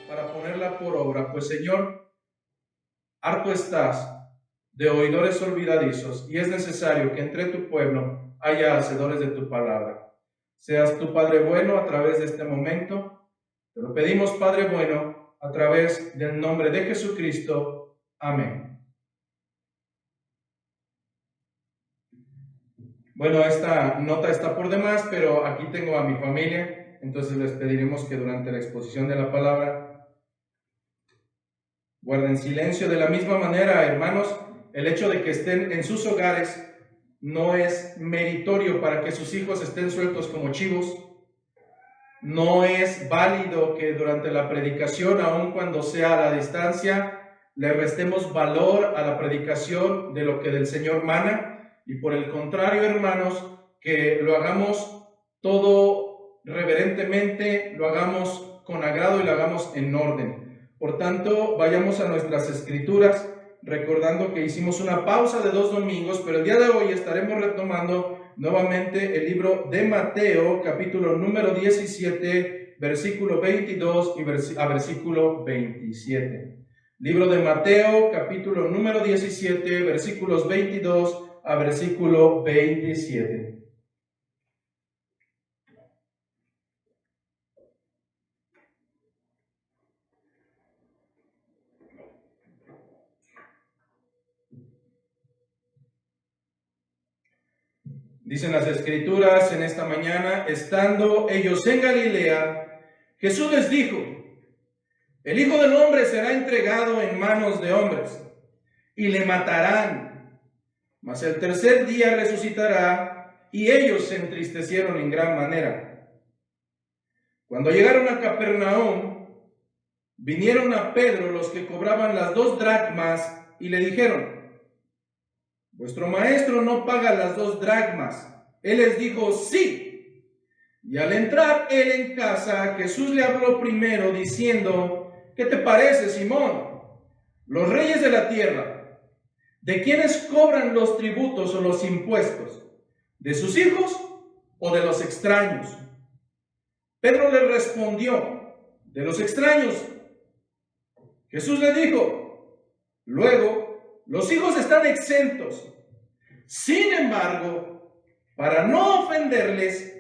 para ponerla por obra. Pues Señor, harto estás de oidores olvidadizos, y es necesario que entre tu pueblo haya hacedores de tu palabra. Seas tu Padre bueno a través de este momento. Te lo pedimos, Padre bueno, a través del nombre de Jesucristo. Amén. Bueno, esta nota está por demás, pero aquí tengo a mi familia, entonces les pediremos que durante la exposición de la palabra guarden silencio. De la misma manera, hermanos, el hecho de que estén en sus hogares no es meritorio para que sus hijos estén sueltos como chivos. No es válido que durante la predicación, aun cuando sea a la distancia, le restemos valor a la predicación de lo que del Señor mana, y por el contrario, hermanos, que lo hagamos todo reverentemente, lo hagamos con agrado y lo hagamos en orden. Por tanto, vayamos a nuestras escrituras, recordando que hicimos una pausa de 2 domingos, pero el día de hoy estaremos retomando nuevamente el libro de Mateo, capítulo número 17, versículo 22 a versículo 27. Libro de Mateo, capítulo número 17, versículos 22 a versículo 27. Dicen las Escrituras en esta mañana: estando ellos en Galilea, Jesús les dijo: el Hijo del Hombre será entregado en manos de hombres, y le matarán, mas el tercer día resucitará. Y ellos se entristecieron en gran manera. Cuando llegaron a Capernaum, vinieron a Pedro los que cobraban las 2 dracmas, y le dijeron: vuestro maestro no paga las 2 dracmas. Él les dijo: sí. Y al entrar él en casa, Jesús le habló primero diciendo: ¿qué te parece, Simón? Los reyes de la tierra, ¿de quiénes cobran los tributos o los impuestos? ¿De sus hijos o de los extraños? Pedro le respondió: de los extraños. Jesús le dijo: luego, los hijos están exentos. Sin embargo, para no ofenderles,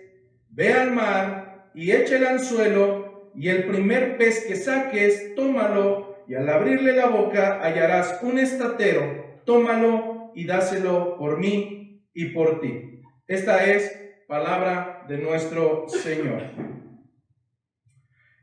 ve al mar y echa el anzuelo, y el primer pez que saques, tómalo, y al abrirle la boca hallarás un estatero. Tómalo y dáselo por mí y por ti. Esta es palabra de nuestro Señor.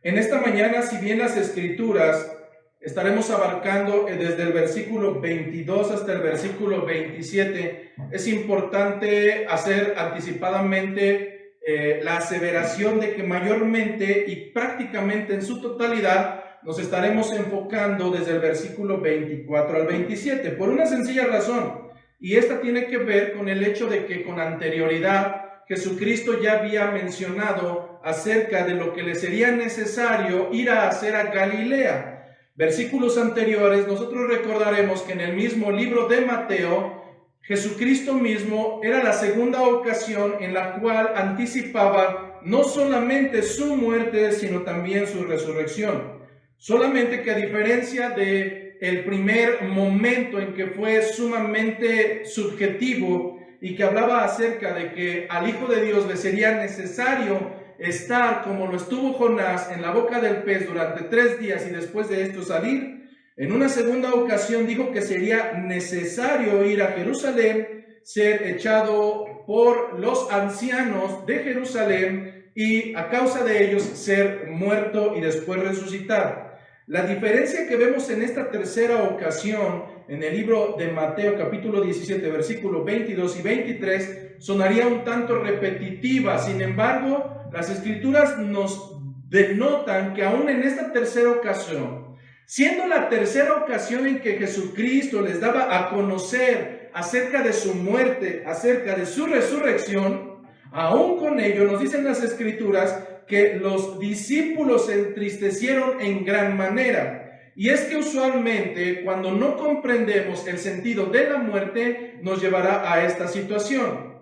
En esta mañana, si bien las Escrituras estaremos abarcando desde el versículo 22 hasta el versículo 27, es importante hacer anticipadamente la aseveración de que mayormente y prácticamente en su totalidad nos estaremos enfocando desde el versículo 24 al 27, por una sencilla razón, y esta tiene que ver con el hecho de que con anterioridad Jesucristo ya había mencionado acerca de lo que le sería necesario ir a hacer a Galilea. Versículos anteriores, nosotros recordaremos que en el mismo libro de Mateo, Jesucristo mismo era la segunda ocasión en la cual anticipaba no solamente su muerte, sino también su resurrección. Solamente que a diferencia de el primer momento en que fue sumamente subjetivo y que hablaba acerca de que al Hijo de Dios le sería necesario estar como lo estuvo Jonás en la boca del pez durante 3 días y después de esto salir, en una segunda ocasión dijo que sería necesario ir a Jerusalén, ser echado por los ancianos de Jerusalén y a causa de ellos ser muerto y después resucitar. La diferencia que vemos en esta tercera ocasión en el libro de Mateo capítulo 17 versículos 22 y 23 sonaría un tanto repetitiva. Sin embargo, las Escrituras nos denotan que aún en esta tercera ocasión, siendo la tercera ocasión en que Jesucristo les daba a conocer acerca de su muerte, acerca de su resurrección, aún con ello nos dicen las Escrituras que los discípulos se entristecieron en gran manera. Y es que usualmente cuando no comprendemos el sentido de la muerte nos llevará a esta situación.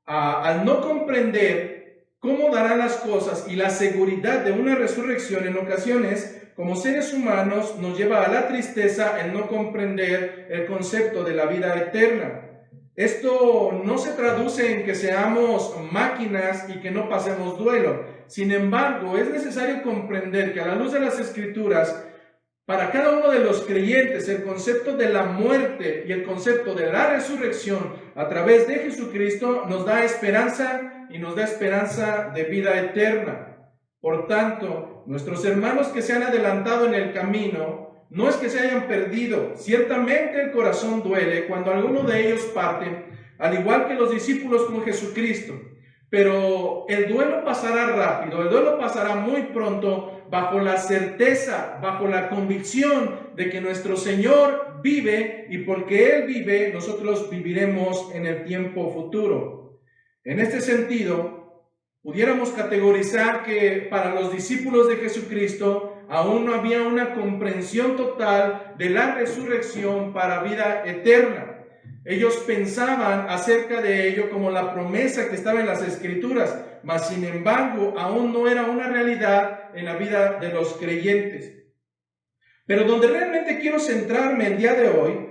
Al no comprender cómo darán las cosas y la seguridad de una resurrección, en ocasiones como seres humanos nos lleva a la tristeza el no comprender el concepto de la vida eterna. Esto no se traduce en que seamos máquinas y que no pasemos duelo. Sin embargo, es necesario comprender que a la luz de las Escrituras, para cada uno de los creyentes, el concepto de la muerte y el concepto de la resurrección a través de Jesucristo nos da esperanza y nos da esperanza de vida eterna. Por tanto, nuestros hermanos que se han adelantado en el camino, no es que se hayan perdido. Ciertamente el corazón duele cuando alguno de ellos parte, al igual que los discípulos con Jesucristo. Pero el duelo pasará rápido, el duelo pasará muy pronto, bajo la certeza, bajo la convicción de que nuestro Señor vive, y porque Él vive, nosotros viviremos en el tiempo futuro. En este sentido, pudiéramos categorizar que para los discípulos de Jesucristo aún no había una comprensión total de la resurrección para vida eterna. Ellos pensaban acerca de ello como la promesa que estaba en las Escrituras, mas sin embargo aún no era una realidad en la vida de los creyentes. Pero donde realmente quiero centrarme el día de hoy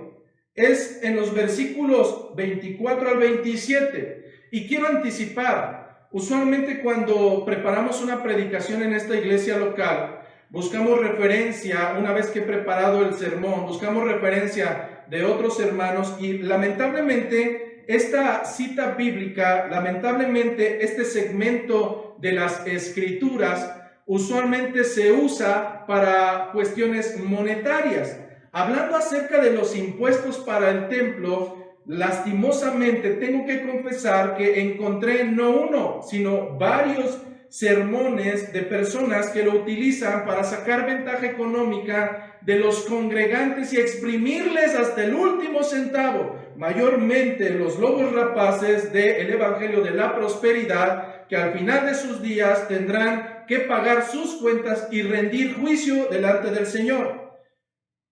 es en los versículos 24 al 27. Y quiero anticipar, usualmente cuando preparamos una predicación en esta iglesia local, buscamos referencia, una vez que he preparado el sermón, buscamos referencia de otros hermanos, y lamentablemente esta cita bíblica, lamentablemente este segmento de las Escrituras usualmente se usa para cuestiones monetarias. Hablando acerca de los impuestos para el templo, lastimosamente tengo que confesar que encontré no uno, sino varios sermones de personas que lo utilizan para sacar ventaja económica de los congregantes y exprimirles hasta el último centavo, mayormente los lobos rapaces del Evangelio de la Prosperidad, que al final de sus días tendrán que pagar sus cuentas y rendir juicio delante del Señor.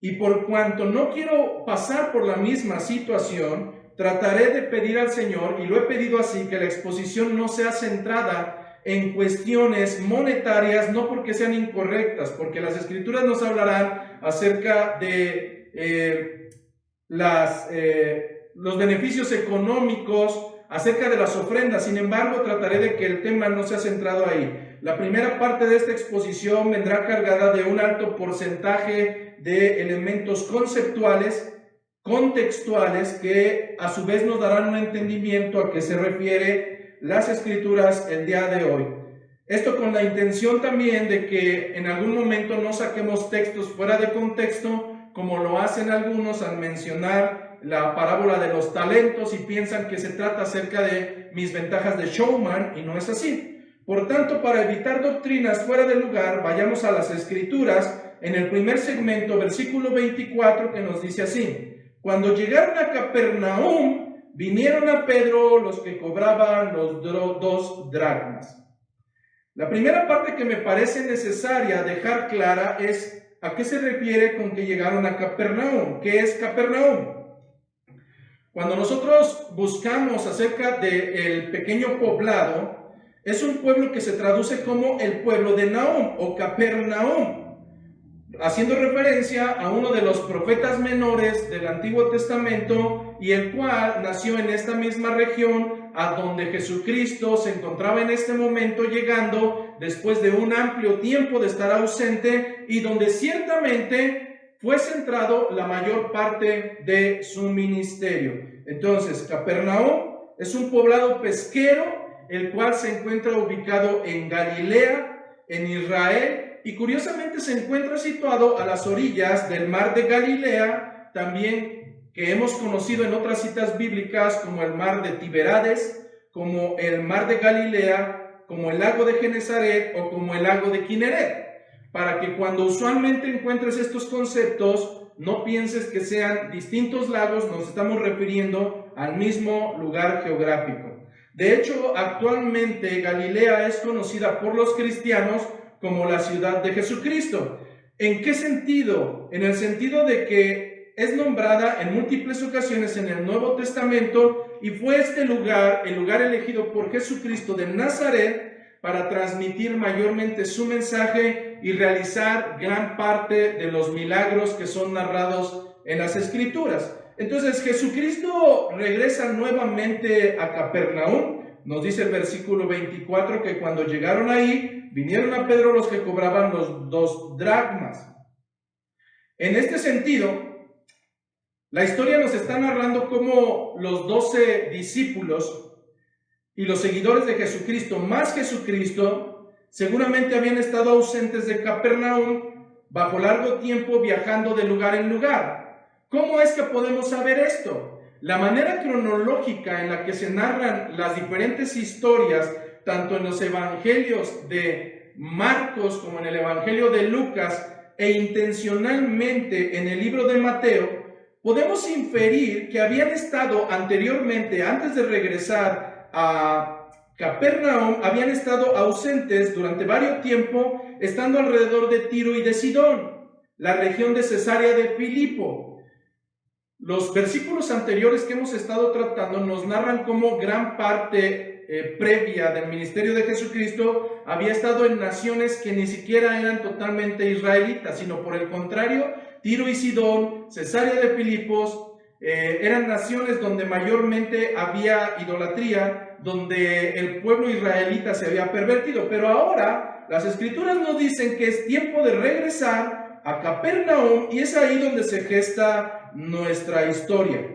Y por cuanto no quiero pasar por la misma situación, trataré de pedir al Señor, y lo he pedido así, que la exposición no sea centrada en cuestiones monetarias, no porque sean incorrectas, porque las Escrituras nos hablarán acerca de los beneficios económicos, acerca de las ofrendas. Sin embargo, trataré de que el tema no sea centrado ahí. La primera parte de esta exposición vendrá cargada de un alto porcentaje de elementos conceptuales, contextuales, que a su vez nos darán un entendimiento a qué se refiere las Escrituras el día de hoy. Esto con la intención también de que en algún momento no saquemos textos fuera de contexto, como lo hacen algunos al mencionar la parábola de los talentos y piensan que se trata acerca de mis ventajas de showman, y no es así. Por tanto, para evitar doctrinas fuera de lugar, vayamos a las Escrituras en el primer segmento, versículo 24, que nos dice así: cuando llegaron a Capernaum, vinieron a Pedro los que cobraban los 2 dracmas. La primera parte que me parece necesaria dejar clara es a qué se refiere con que llegaron a Capernaum. ¿Qué es Capernaum? Cuando nosotros buscamos acerca del pequeño poblado, es un pueblo que se traduce como el pueblo de Nahum o Capernaum, haciendo referencia a uno de los profetas menores del Antiguo Testamento, y el cual nació en esta misma región a donde Jesucristo se encontraba en este momento llegando después de un amplio tiempo de estar ausente, y donde ciertamente fue centrado la mayor parte de su ministerio. Entonces, Capernaum es un poblado pesquero, el cual se encuentra ubicado en Galilea, en Israel, y curiosamente se encuentra situado a las orillas del mar de Galilea, también que hemos conocido en otras citas bíblicas como el mar de Tiberíades, como el mar de Galilea, como el lago de Genesaret o como el lago de Kineret, para que cuando usualmente encuentres estos conceptos no pienses que sean distintos lagos, nos estamos refiriendo al mismo lugar geográfico. De hecho, actualmente Galilea es conocida por los cristianos como la ciudad de Jesucristo. ¿En qué sentido? En el sentido de que es nombrada en múltiples ocasiones en el Nuevo Testamento, y fue este lugar, el lugar elegido por Jesucristo de Nazaret, para transmitir mayormente su mensaje y realizar gran parte de los milagros que son narrados en las Escrituras. Entonces Jesucristo regresa nuevamente a Capernaum. Nos dice el versículo 24 que cuando llegaron ahí, vinieron a Pedro los que cobraban los 2 dracmas. En este sentido, la historia nos está narrando cómo los 12 discípulos y los seguidores de Jesucristo, más Jesucristo, seguramente habían estado ausentes de Capernaum bajo largo tiempo viajando de lugar en lugar. ¿Cómo es que podemos saber esto? La manera cronológica en la que se narran las diferentes historias, tanto en los evangelios de Marcos como en el evangelio de Lucas, e intencionalmente en el libro de Mateo, podemos inferir que habían estado anteriormente, antes de regresar a Capernaum, habían estado ausentes durante varios tiempo, estando alrededor de Tiro y de Sidón, la región de Cesarea de Filipo. Los versículos anteriores que hemos estado tratando nos narran cómo gran parte previa del ministerio de Jesucristo había estado en naciones que ni siquiera eran totalmente israelitas, sino por el contrario, Tiro y Sidón, Cesarea de Filipos, eran naciones donde mayormente había idolatría, donde el pueblo israelita se había pervertido. Pero ahora las Escrituras nos dicen que es tiempo de regresar a Capernaum y es ahí donde se gesta nuestra historia.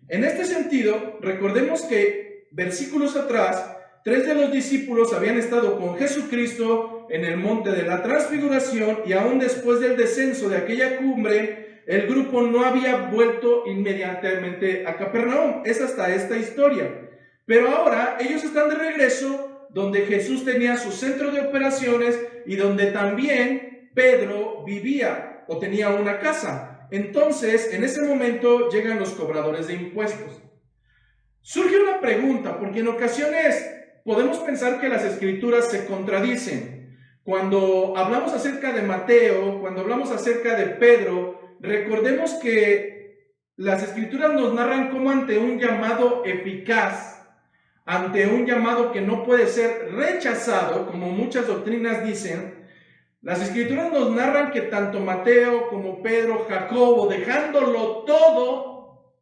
En este sentido, recordemos que versículos atrás, 3 de los discípulos habían estado con Jesucristo en el monte de la Transfiguración y aún después del descenso de aquella cumbre, el grupo no había vuelto inmediatamente a Capernaum. Es hasta esta historia. Pero ahora ellos están de regreso donde Jesús tenía su centro de operaciones y donde también Pedro vivía o tenía una casa. Entonces, en ese momento llegan los cobradores de impuestos. Surge una pregunta, porque en ocasiones podemos pensar que las Escrituras se contradicen. Cuando hablamos acerca de Mateo, cuando hablamos acerca de Pedro, recordemos que las Escrituras nos narran cómo ante un llamado eficaz, ante un llamado que no puede ser rechazado, como muchas doctrinas dicen, las Escrituras nos narran que tanto Mateo como Pedro, Jacobo, dejándolo todo,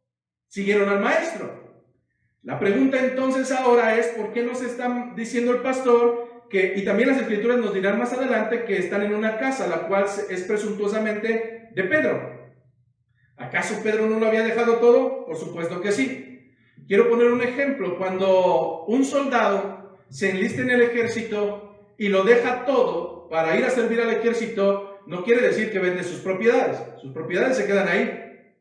siguieron al Maestro. La pregunta entonces ahora es, ¿por qué nos está diciendo el pastor que, y también las Escrituras nos dirán más adelante, que están en una casa, la cual es presuntuosamente de Pedro? ¿Acaso Pedro no lo había dejado todo? Por supuesto que sí. Quiero poner un ejemplo. Cuando un soldado se enlista en el ejército y lo deja todo para ir a servir al ejército, no quiere decir que vende sus propiedades. Sus propiedades se quedan ahí.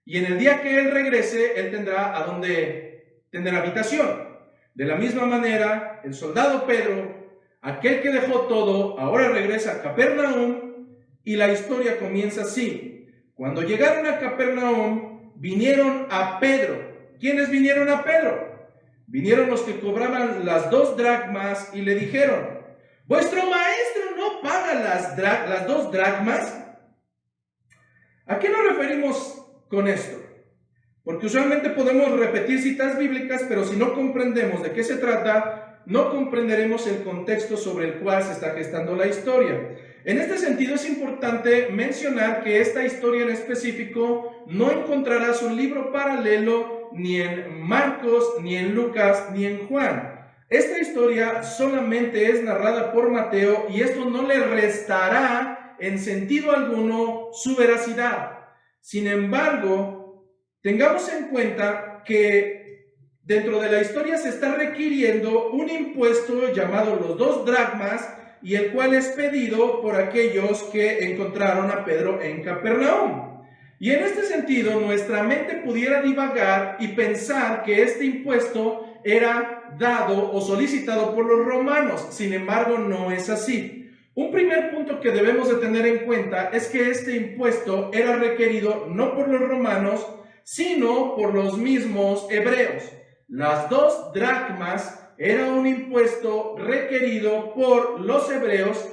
Y en el día que él regrese, él tendrá a dónde tener habitación. De la misma manera, el soldado Pedro, aquel que dejó todo, ahora regresa a Capernaum y la historia comienza así. Cuando llegaron a Capernaum, vinieron a Pedro. ¿Quiénes vinieron a Pedro? Vinieron los que cobraban las 2 dracmas y le dijeron: ¿vuestro maestro no paga las 2 dracmas? ¿A qué nos referimos con esto? Porque usualmente podemos repetir citas bíblicas, pero si no comprendemos de qué se trata, no comprenderemos el contexto sobre el cual se está gestando la historia. En este sentido es importante mencionar que esta historia en específico no encontrarás un libro paralelo ni en Marcos, ni en Lucas, ni en Juan. Esta historia solamente es narrada por Mateo y esto no le restará en sentido alguno su veracidad. Sin embargo, tengamos en cuenta que dentro de la historia se está requiriendo un impuesto llamado los 2 dracmas y el cual es pedido por aquellos que encontraron a Pedro en Capernaum. Y en este sentido, nuestra mente pudiera divagar y pensar que este impuesto era dado o solicitado por los romanos. Sin embargo, no es así. Un primer punto que debemos de tener en cuenta es que este impuesto era requerido no por los romanos, sino por los mismos hebreos. Las 2 dracmas era un impuesto requerido por los hebreos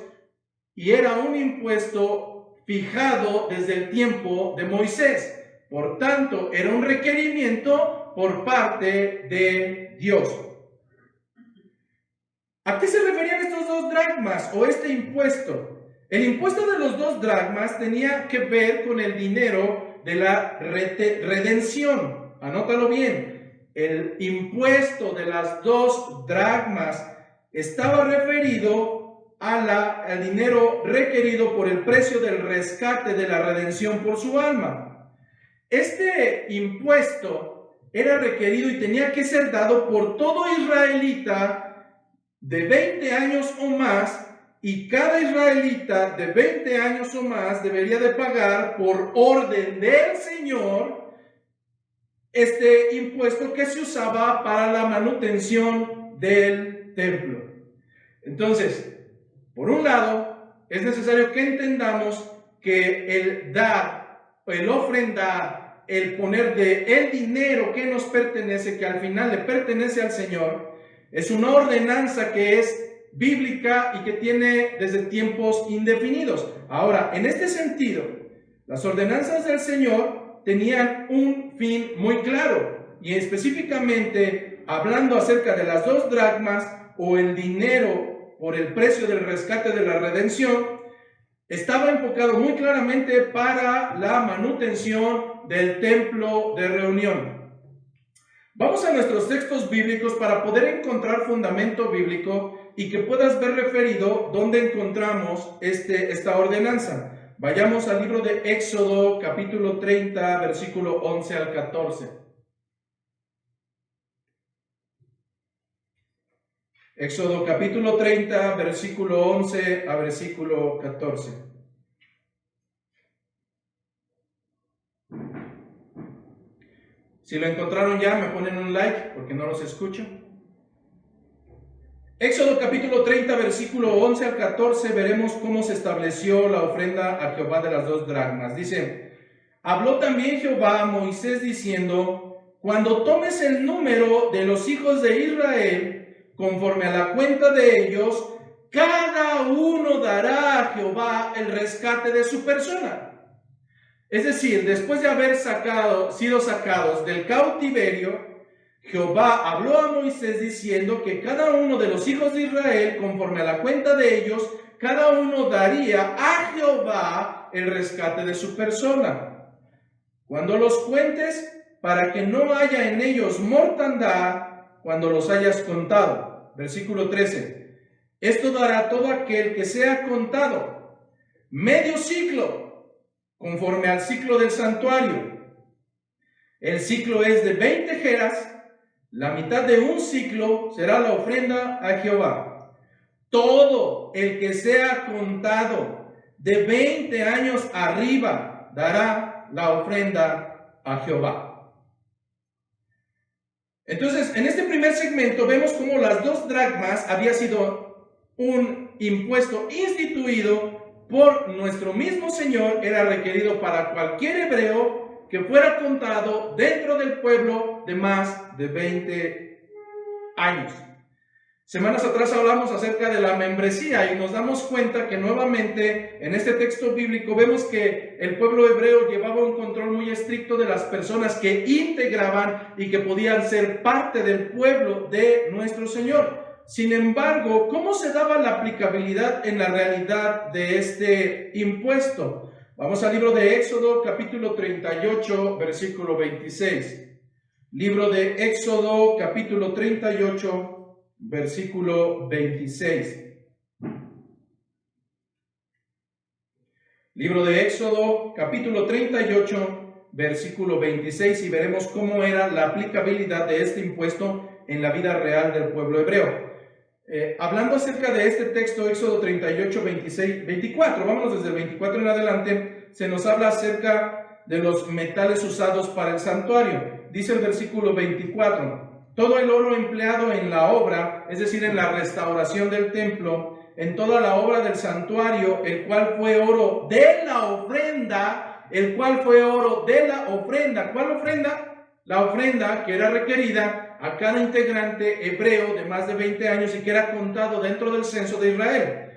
y era un impuesto fijado desde el tiempo de Moisés. Por tanto, era un requerimiento por parte de Dios. ¿A qué se referían estos 2 dracmas o este impuesto? El impuesto de los 2 dracmas tenía que ver con el dinero de la redención. Anótalo bien. El impuesto de las 2 dracmas estaba referido al dinero requerido por el precio del rescate de la redención por su alma. Este impuesto era requerido y tenía que ser dado por todo israelita de 20 años o más, y cada israelita de 20 años o más debería de pagar por orden del Señor este impuesto que se usaba para la manutención del templo. Entonces, por un lado, es necesario que entendamos que el dar, el ofrendar, el poner de el dinero que nos pertenece, que al final le pertenece al Señor, es una ordenanza que es bíblica y que tiene desde tiempos indefinidos. Ahora, en este sentido, las ordenanzas del Señor tenían un fin muy claro, y específicamente hablando acerca de las 2 dracmas o el dinero por el precio del rescate de la redención, estaba enfocado muy claramente para la manutención del templo de reunión. Vamos a nuestros textos bíblicos para poder encontrar fundamento bíblico y que puedas ver referido dónde encontramos esta ordenanza. Vayamos al libro de Éxodo, capítulo 30, versículo 11 al 14. Éxodo, capítulo 30, versículo 11 a versículo 14. Si lo encontraron ya, me ponen un like porque no los escucho. Éxodo capítulo 30, versículo 11 al 14, veremos cómo se estableció la ofrenda a Jehová de las 2 dracmas. Dice: habló también Jehová a Moisés diciendo: cuando tomes el número de los hijos de Israel, conforme a la cuenta de ellos, cada uno dará a Jehová el rescate de su persona. Es decir, después de haber sido sacados del cautiverio, Jehová habló a Moisés diciendo que cada uno de los hijos de Israel, conforme a la cuenta de ellos, cada uno daría a Jehová el rescate de su persona. Cuando los cuentes, para que no haya en ellos mortandad cuando los hayas contado. Versículo 13. Esto dará todo aquel que sea contado, medio ciclo, conforme al ciclo del santuario. El ciclo es de 20 geras. La mitad de un ciclo será la ofrenda a Jehová. Todo el que sea contado de 20 años arriba dará la ofrenda a Jehová. Entonces, en este primer segmento vemos cómo las 2 dracmas había sido un impuesto instituido por nuestro mismo Señor. Era requerido para cualquier hebreo que fuera contado dentro del pueblo de más de 20 años. Semanas atrás hablamos acerca de la membresía y nos damos cuenta que nuevamente en este texto bíblico vemos que el pueblo hebreo llevaba un control muy estricto de las personas que integraban y que podían ser parte del pueblo de nuestro Señor. Sin embargo, ¿cómo se daba la aplicabilidad en la realidad de este impuesto? Vamos al libro de Éxodo, capítulo 38, versículo 26. Libro de Éxodo, capítulo 38, versículo 26. Libro de Éxodo, capítulo 38, versículo 26, y veremos cómo era la aplicabilidad de este impuesto en la vida real del pueblo hebreo. Hablando acerca de este texto, Éxodo 38, 26, 24, vámonos desde el 24 en adelante, se nos habla acerca de los metales usados para el santuario. Dice el versículo 24, todo el oro empleado en la obra, es decir, en la restauración del templo, en toda la obra del santuario, el cual fue oro de la ofrenda, ¿Cuál ofrenda? La ofrenda que era requerida a cada integrante hebreo de más de 20 años y que era contado dentro del censo de Israel.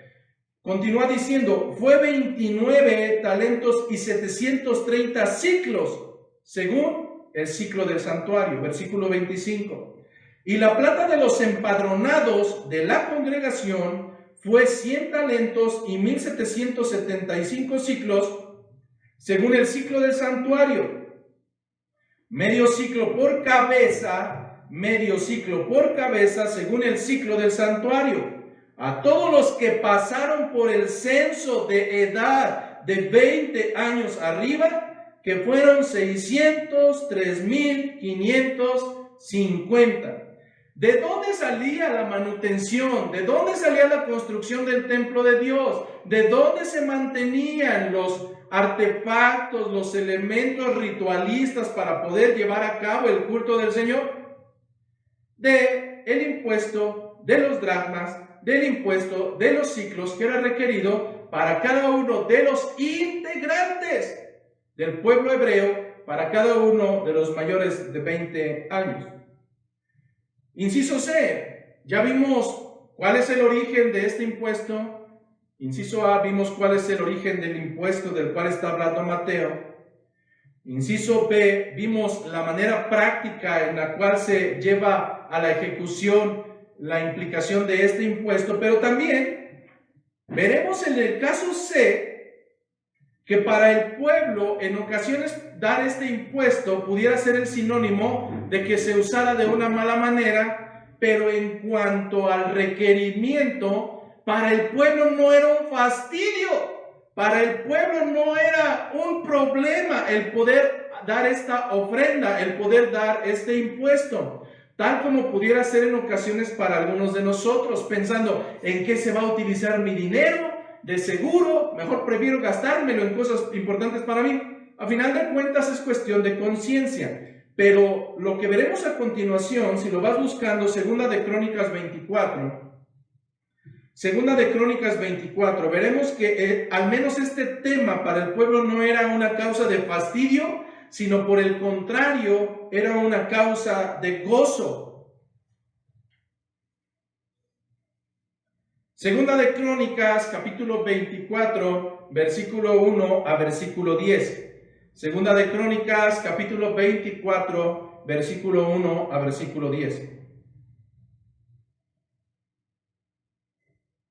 Continúa diciendo, fue 29 talentos y 730 ciclos, según el ciclo del santuario. Versículo 25. Y la plata de los empadronados de la congregación fue 100 talentos y 1775 ciclos, según el ciclo del santuario. Medio ciclo por cabeza, según el ciclo del santuario. A todos los que pasaron por el censo de edad de 20 años arriba, que fueron 603,550. ¿De dónde salía la manutención? ¿De dónde salía la construcción del templo de Dios? ¿De dónde se mantenían los artefactos, los elementos ritualistas para poder llevar a cabo el culto del Señor? De el impuesto de los dracmas, del impuesto de los ciclos que era requerido para cada uno de los integrantes del pueblo hebreo, para cada uno de los mayores de 20 años. Inciso C, ya vimos cuál es el origen de este impuesto. Inciso A, vimos cuál es el origen del impuesto del cual está hablando Mateo. Inciso B, vimos la manera práctica en la cual se lleva a la ejecución la implicación de este impuesto, pero también veremos en el caso C que para el pueblo en ocasiones dar este impuesto pudiera ser el sinónimo de que se usara de una mala manera, pero en cuanto al requerimiento, para el pueblo no era un fastidio, para el pueblo no era un problema el poder dar esta ofrenda, el poder dar este impuesto, tal como pudiera ser en ocasiones para algunos de nosotros, pensando en qué se va a utilizar mi dinero. De seguro, mejor prefiero gastármelo en cosas importantes para mí. A final de cuentas es cuestión de conciencia. Pero lo que veremos a continuación, si lo vas buscando, Segunda de Crónicas 24, veremos que al menos este tema para el pueblo no era una causa de fastidio, sino por el contrario, era una causa de gozo. Segunda de Crónicas, capítulo 24, versículo 1 a versículo 10. Segunda de Crónicas, capítulo 24, versículo 1 a versículo 10.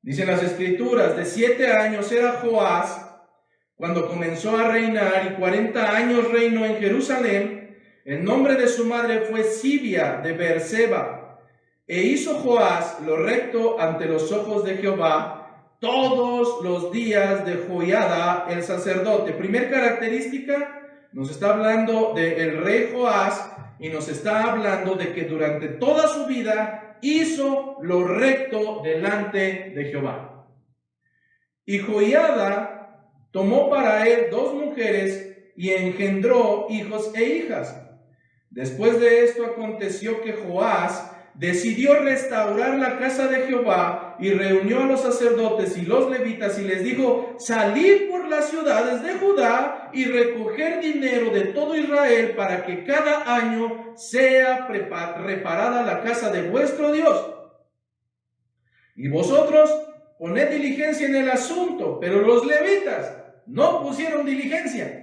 Dicen las Escrituras, de 7 años era Joás cuando comenzó a reinar, y 40 años reinó en Jerusalén. El nombre de su madre fue Sibia de Beerseba. E hizo Joás lo recto ante los ojos de Jehová todos los días de Joiada el sacerdote. Primer característica, nos está hablando del rey Joás y nos está hablando de que durante toda su vida hizo lo recto delante de Jehová. Y Joiada tomó para él 2 mujeres y engendró hijos e hijas. Después de esto aconteció que Joás decidió restaurar la casa de Jehová y reunió a los sacerdotes y los levitas y les dijo: salid por las ciudades de Judá y recoger dinero de todo Israel para que cada año sea reparada la casa de vuestro Dios. Y vosotros poned diligencia en el asunto. Pero los levitas no pusieron diligencia.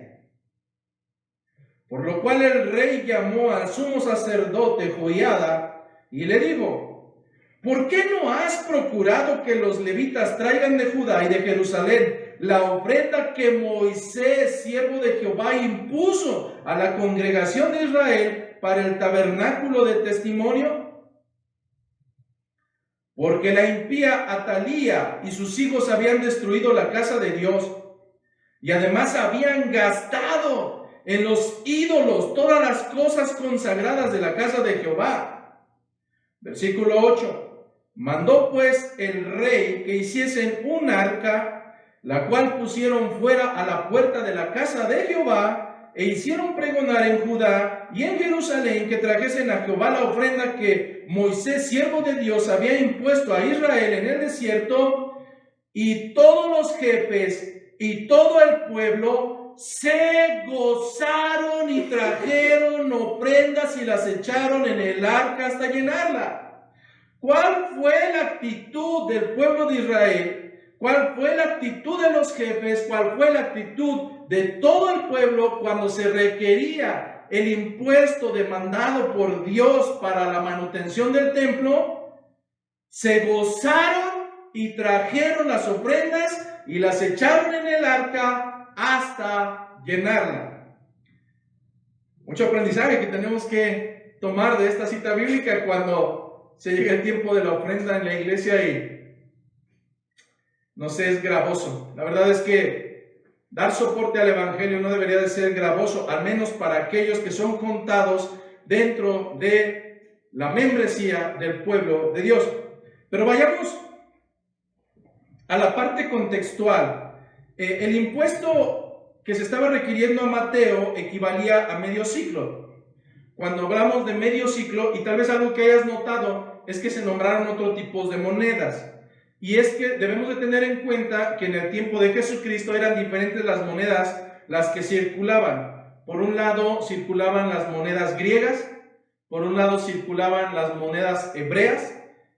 Por lo cual el rey llamó al sumo sacerdote Joiada y le dijo: ¿por qué no has procurado que los levitas traigan de Judá y de Jerusalén la ofrenda que Moisés, siervo de Jehová, impuso a la congregación de Israel para el tabernáculo de testimonio? Porque la impía Atalía y sus hijos habían destruido la casa de Dios y además habían gastado en los ídolos todas las cosas consagradas de la casa de Jehová. Versículo 8. Mandó pues el rey que hiciesen un arca, la cual pusieron fuera a la puerta de la casa de Jehová, e hicieron pregonar en Judá y en Jerusalén que trajesen a Jehová la ofrenda que Moisés, siervo de Dios, había impuesto a Israel en el desierto. Y todos los jefes y todo el pueblo se gozaron y trajeron ofrendas y las echaron en el arca hasta llenarla. ¿Cuál fue la actitud del pueblo de Israel? ¿Cuál fue la actitud de los jefes? ¿Cuál fue la actitud de todo el pueblo cuando se requería el impuesto demandado por Dios para la manutención del templo? Se gozaron y trajeron las ofrendas y las echaron en el arca hasta llenarla. Mucho aprendizaje que tenemos que tomar de esta cita bíblica cuando se llega el tiempo de la ofrenda en la iglesia y no sé, es gravoso. La verdad es que dar soporte al evangelio no debería de ser gravoso, al menos para aquellos que son contados dentro de la membresía del pueblo de Dios. Pero vayamos a la parte contextual. El impuesto que se estaba requiriendo a Mateo equivalía a medio ciclo. Cuando hablamos de medio ciclo, y tal vez algo que hayas notado, es que se nombraron otros tipos de monedas. Y es que debemos de tener en cuenta que en el tiempo de Jesucristo eran diferentes las monedas las que circulaban. Por un lado circulaban las monedas griegas, por un lado circulaban las monedas hebreas,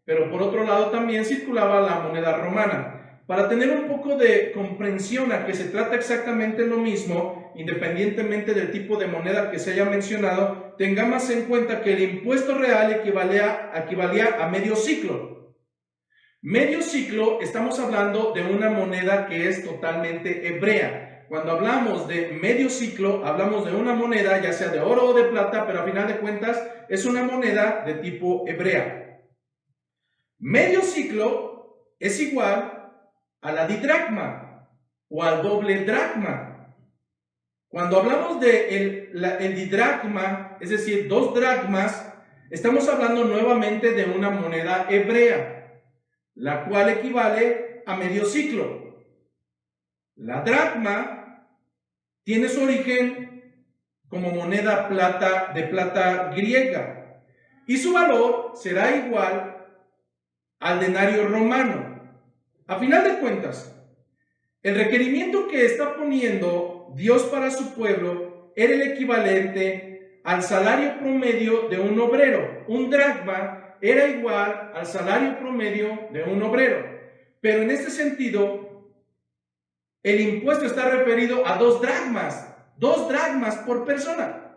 pero por otro lado también circulaba la moneda romana. Para tener un poco de comprensión a que se trata exactamente lo mismo, independientemente del tipo de moneda que se haya mencionado, tengamos en cuenta que el impuesto real equivalía a medio ciclo. Medio ciclo, estamos hablando de una moneda que es totalmente hebrea. Cuando hablamos de medio ciclo, hablamos de una moneda, ya sea de oro o de plata, pero a final de cuentas es una moneda de tipo hebrea. Medio ciclo es igual a la didracma o al doble dracma. Cuando hablamos de el didracma, es decir, 2 dracmas, estamos hablando nuevamente de una moneda hebrea, la cual equivale a medio ciclo. La dracma tiene su origen como moneda de plata griega y su valor será igual al denario romano. A final de cuentas, el requerimiento que está poniendo Dios para su pueblo era el equivalente al salario promedio de un obrero. Un dracma era igual al salario promedio de un obrero. Pero en este sentido, el impuesto está referido a 2 dracmas por persona.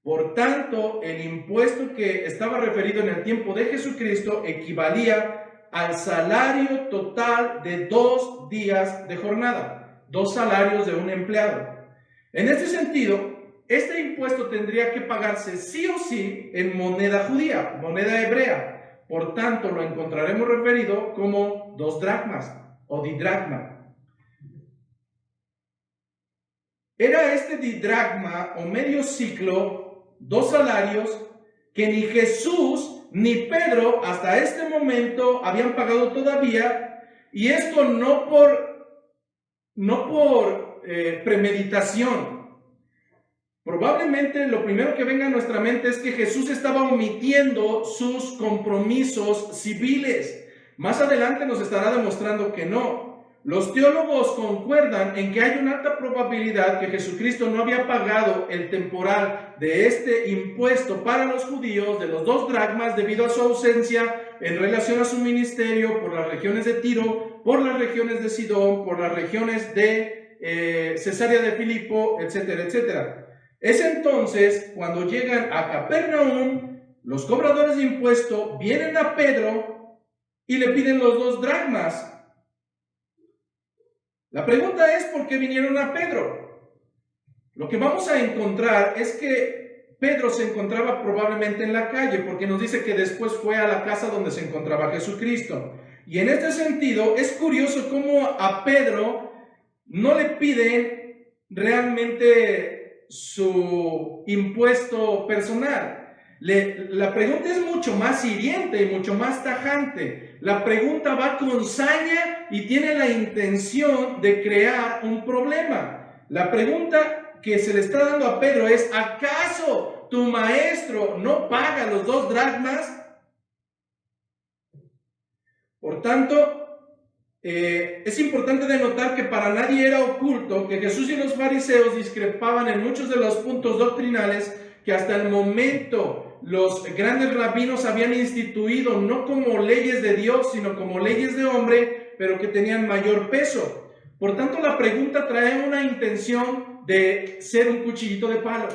Por tanto, el impuesto que estaba referido en el tiempo de Jesucristo equivalía al salario total de 2 días de jornada, 2 salarios de un empleado. En este sentido, este impuesto tendría que pagarse sí o sí en moneda judía, moneda hebrea. Por tanto, lo encontraremos referido como 2 dracmas o didracma. Era este didracma o medio ciclo, 2 salarios, que ni Jesús ni Pedro hasta este momento habían pagado todavía, y esto no por premeditación. Probablemente lo primero que venga a nuestra mente es que Jesús estaba omitiendo sus compromisos civiles. Más adelante nos estará demostrando que no. Los teólogos concuerdan en que hay una alta probabilidad que Jesucristo no había pagado el temporal de este impuesto para los judíos de los 2 dracmas debido a su ausencia en relación a su ministerio por las regiones de Tiro, por las regiones de Sidón, por las regiones de Cesarea de Filipo, etcétera, etcétera. Es entonces cuando llegan a Capernaum, los cobradores de impuesto vienen a Pedro y le piden los 2 dracmas. La pregunta es, ¿por qué vinieron a Pedro? Lo que vamos a encontrar es que Pedro se encontraba probablemente en la calle, porque nos dice que después fue a la casa donde se encontraba Jesucristo. Y en este sentido, es curioso cómo a Pedro no le piden realmente su impuesto personal. La pregunta es mucho más hiriente y mucho más tajante. La pregunta va con saña y tiene la intención de crear un problema. La pregunta que se le está dando a Pedro es: ¿acaso tu maestro no paga los 2 dracmas? Por tanto, es importante denotar que para nadie era oculto que Jesús y los fariseos discrepaban en muchos de los puntos doctrinales que hasta el momento los grandes rabinos habían instituido, no como leyes de Dios, sino como leyes de hombre, pero que tenían mayor peso. Por tanto, la pregunta trae una intención de ser un cuchillito de palo,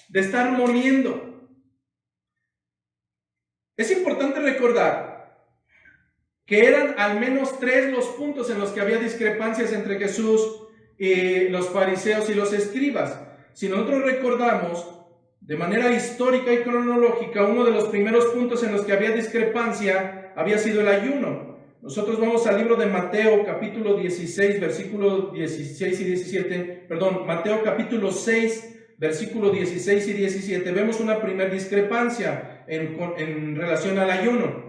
de estar moliendo. Es importante recordar que eran al menos 3 los puntos en los que había discrepancias entre Jesús y los fariseos y los escribas. Si nosotros recordamos, de manera histórica y cronológica, uno de los primeros puntos en los que había discrepancia había sido el ayuno. Nosotros vamos al libro de Mateo, capítulo 16, versículos 16 y 17, perdón, Mateo capítulo 6, versículo 16 y 17, vemos una primera discrepancia en relación al ayuno.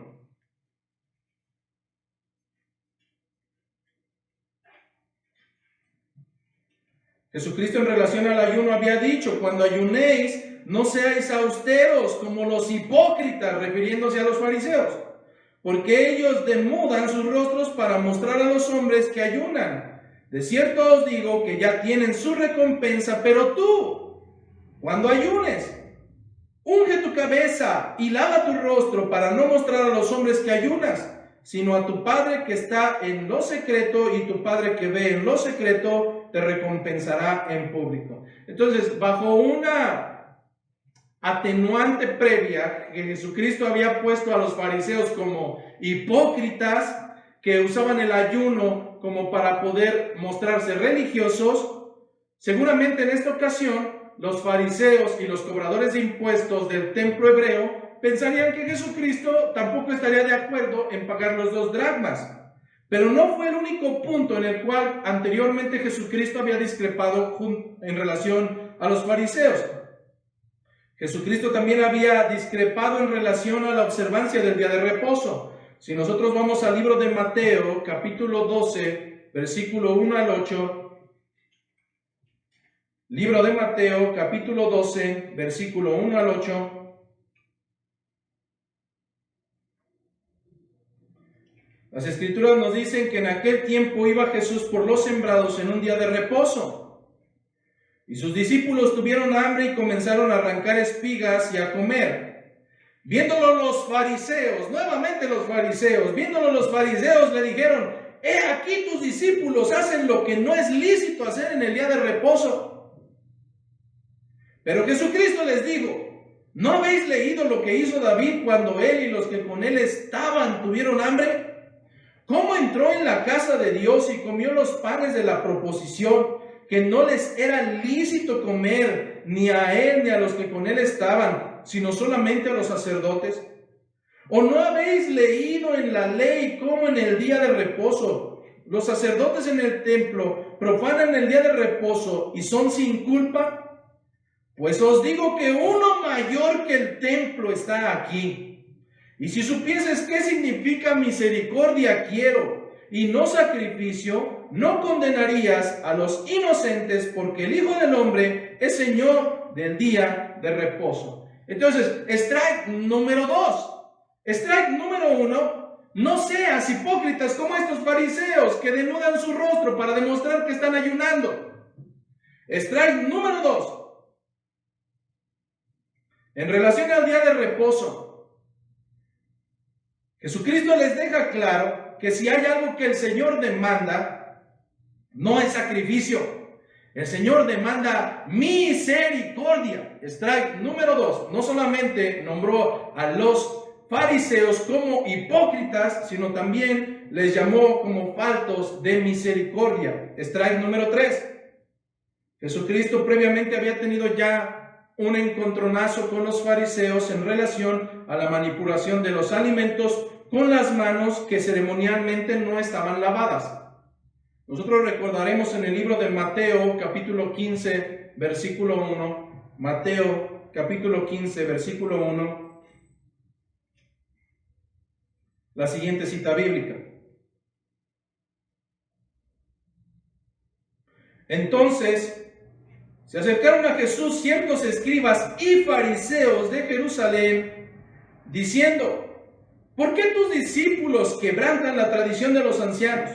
Jesucristo en relación al ayuno había dicho: cuando ayunéis, no seáis austeros como los hipócritas, refiriéndose a los fariseos, porque ellos demudan sus rostros para mostrar a los hombres que ayunan. De cierto os digo que ya tienen su recompensa, pero tú, cuando ayunes, unge tu cabeza y lava tu rostro para no mostrar a los hombres que ayunas, sino a tu Padre que está en lo secreto, y tu Padre que ve en lo secreto te recompensará en público. Entonces, bajo una atenuante previa que Jesucristo había puesto a los fariseos como hipócritas que usaban el ayuno como para poder mostrarse religiosos, seguramente en esta ocasión los fariseos y los cobradores de impuestos del templo hebreo pensarían que Jesucristo tampoco estaría de acuerdo en pagar los 2 dracmas. Pero no fue el único punto en el cual anteriormente Jesucristo había discrepado en relación a los fariseos. Jesucristo también había discrepado en relación a la observancia del día de reposo. Si nosotros vamos al libro de Mateo, capítulo 12, versículo 1 al 8, libro de Mateo, capítulo 12, versículo 1 al 8, las Escrituras nos dicen que en aquel tiempo iba Jesús por los sembrados en un día de reposo. Y sus discípulos tuvieron hambre y comenzaron a arrancar espigas y a comer. Viéndolo los fariseos, nuevamente los fariseos, viéndolo los fariseos le dijeron: he aquí tus discípulos hacen lo que no es lícito hacer en el día de reposo. Pero Jesucristo les dijo: ¿no habéis leído lo que hizo David cuando él y los que con él estaban tuvieron hambre? ¿Cómo entró en la casa de Dios y comió los panes de la proposición, que no les era lícito comer ni a él ni a los que con él estaban, sino solamente a los sacerdotes? ¿O no habéis leído en la ley cómo en el día de reposo los sacerdotes en el templo profanan el día de reposo y son sin culpa? Pues os digo que uno mayor que el templo está aquí. Y si supieses qué significa misericordia quiero y no sacrificio, no condenarías a los inocentes, porque el Hijo del Hombre es Señor del día de reposo. Entonces, strike número 2. Strike número 1. No seas hipócritas como estos fariseos que denudan su rostro para demostrar que están ayunando. Strike número 2. En relación al día de reposo, Jesucristo les deja claro que si hay algo que el Señor demanda, no es sacrificio. El Señor demanda misericordia. Strike número 2. No solamente nombró a los fariseos como hipócritas, sino también les llamó como faltos de misericordia. Strike número 3. Jesucristo previamente había tenido ya un encontronazo con los fariseos en relación a la manipulación de los alimentos con las manos que ceremonialmente no estaban lavadas. Nosotros recordaremos en el libro de Mateo, capítulo 15, versículo 1, Mateo, capítulo 15, versículo 1, la siguiente cita bíblica. Entonces se acercaron a Jesús ciertos escribas y fariseos de Jerusalén, diciendo: ¿por qué tus discípulos quebrantan la tradición de los ancianos?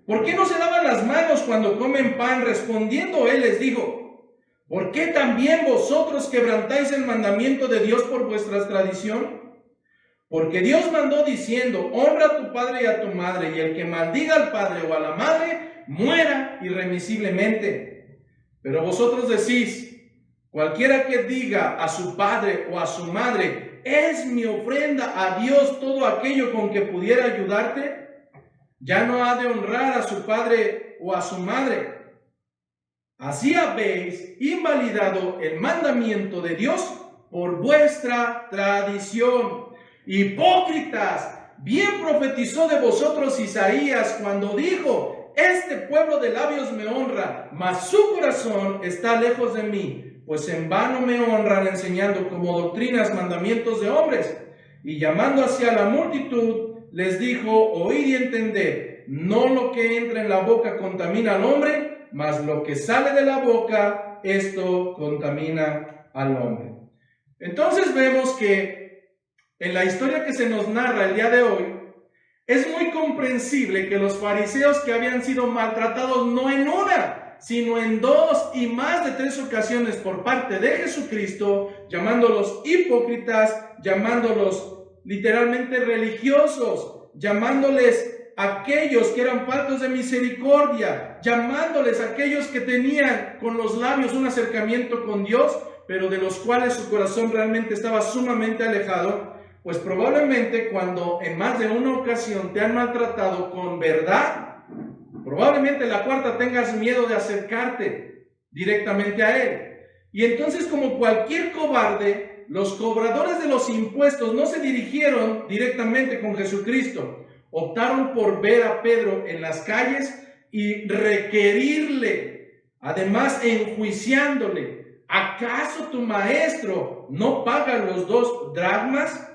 ¿Por qué no se lavan las manos cuando comen pan? Respondiendo él les dijo: ¿por qué también vosotros quebrantáis el mandamiento de Dios por vuestra tradición? Porque Dios mandó diciendo: honra a tu padre y a tu madre, y el que maldiga al padre o a la madre muera irremisiblemente. Pero vosotros decís: cualquiera que diga a su padre o a su madre, ¿es mi ofrenda a Dios todo aquello con que pudiera ayudarte? Ya no ha de honrar a su padre o a su madre. Así habéis invalidado el mandamiento de Dios por vuestra tradición. Hipócritas, bien profetizó de vosotros Isaías cuando dijo: este pueblo de labios me honra, mas su corazón está lejos de mí, pues en vano me honran enseñando como doctrinas mandamientos de hombres. Y llamando hacia la multitud, les dijo: oíd y entended, no lo que entra en la boca contamina al hombre, mas lo que sale de la boca, esto contamina al hombre. Entonces vemos que en la historia que se nos narra el día de hoy, es muy comprensible que los fariseos, que habían sido maltratados no en una, sino en 2 y más de 3 ocasiones por parte de Jesucristo, llamándolos hipócritas, llamándolos literalmente religiosos, llamándoles aquellos que eran faltos de misericordia, llamándoles aquellos que tenían con los labios un acercamiento con Dios, pero de los cuales su corazón realmente estaba sumamente alejado. Pues probablemente cuando en más de una ocasión te han maltratado con verdad, probablemente la cuarta tengas miedo de acercarte directamente a Él. Y entonces, como cualquier cobarde, los cobradores de los impuestos no se dirigieron directamente con Jesucristo. Optaron por ver a Pedro en las calles y requerirle, además enjuiciándole: ¿acaso tu maestro no paga los 2 dracmas?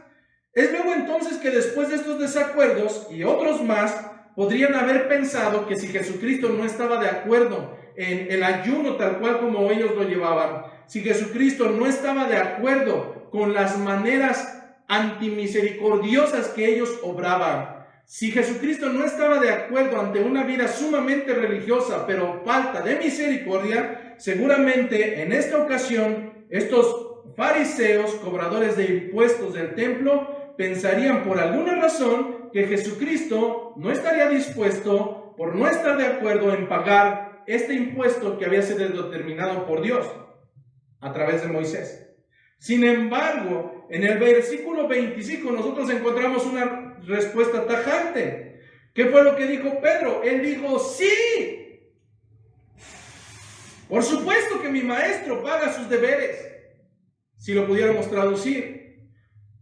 Es luego entonces que después de estos desacuerdos y otros más, podrían haber pensado que si Jesucristo no estaba de acuerdo en el ayuno tal cual como ellos lo llevaban, si Jesucristo no estaba de acuerdo con las maneras antimisericordiosas que ellos obraban, si Jesucristo no estaba de acuerdo ante una vida sumamente religiosa, pero falta de misericordia, seguramente en esta ocasión estos fariseos, cobradores de impuestos del templo, pensarían por alguna razón que Jesucristo no estaría dispuesto, por no estar de acuerdo en pagar este impuesto que había sido determinado por Dios a través de Moisés. Sin embargo, en el versículo 25 nosotros encontramos una respuesta tajante. ¿Qué fue lo que dijo Pedro? Él dijo: sí, por supuesto que mi maestro paga sus deberes, si lo pudiéramos traducir.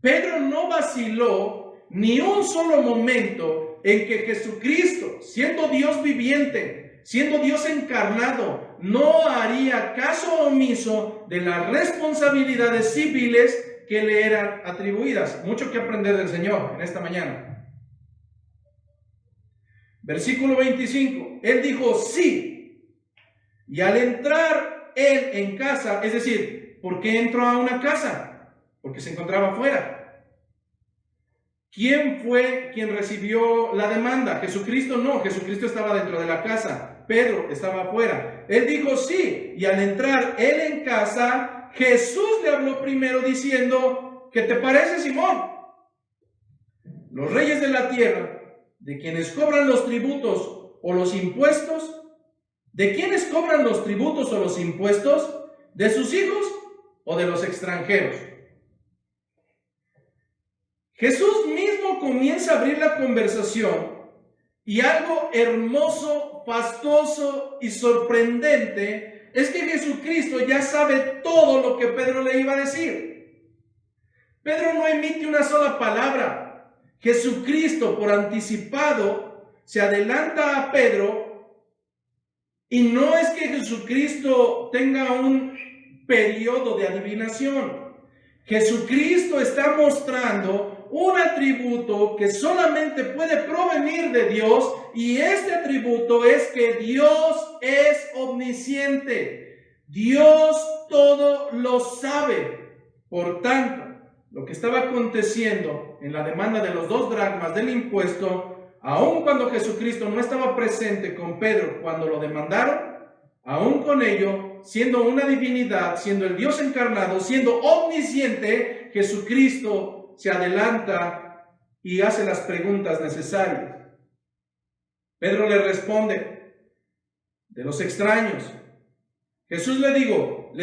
Pedro no vaciló ni un solo momento en que Jesucristo, siendo Dios viviente, siendo Dios encarnado, no haría caso omiso de las responsabilidades civiles que le eran atribuidas. Mucho que aprender del Señor en esta mañana. Versículo 25, él dijo: sí. Y al entrar él en casa, es decir, ¿por qué entró a una casa? Porque se encontraba afuera. ¿Quién fue quien recibió la demanda? Jesucristo no, Jesucristo estaba dentro de la casa, Pedro estaba afuera. Él dijo sí, y al entrar él en casa, Jesús le habló primero diciendo: ¿qué te parece, Simón? Los reyes de la tierra, de quienes cobran los tributos o los impuestos, ¿de quiénes cobran los tributos o los impuestos? ¿De sus hijos o de los extranjeros? Jesús mismo comienza a abrir la conversación, y algo hermoso, fastuoso y sorprendente es que Jesucristo ya sabe todo lo que Pedro le iba a decir. Pedro no emite una sola palabra. Jesucristo, por anticipado, se adelanta a Pedro, y no es que Jesucristo tenga un periodo de adivinación. Jesucristo está mostrando un atributo que solamente puede provenir de Dios, y este atributo es que Dios es omnisciente. Dios todo lo sabe. Por tanto, lo que estaba aconteciendo en la demanda de los 2 dracmas del impuesto, aun cuando Jesucristo no estaba presente con Pedro cuando lo demandaron, aun con ello, siendo una divinidad, siendo el Dios encarnado, siendo omnisciente, Jesucristo se adelanta y hace las preguntas necesarias. Pedro le responde: de los extraños. Jesús le dijo,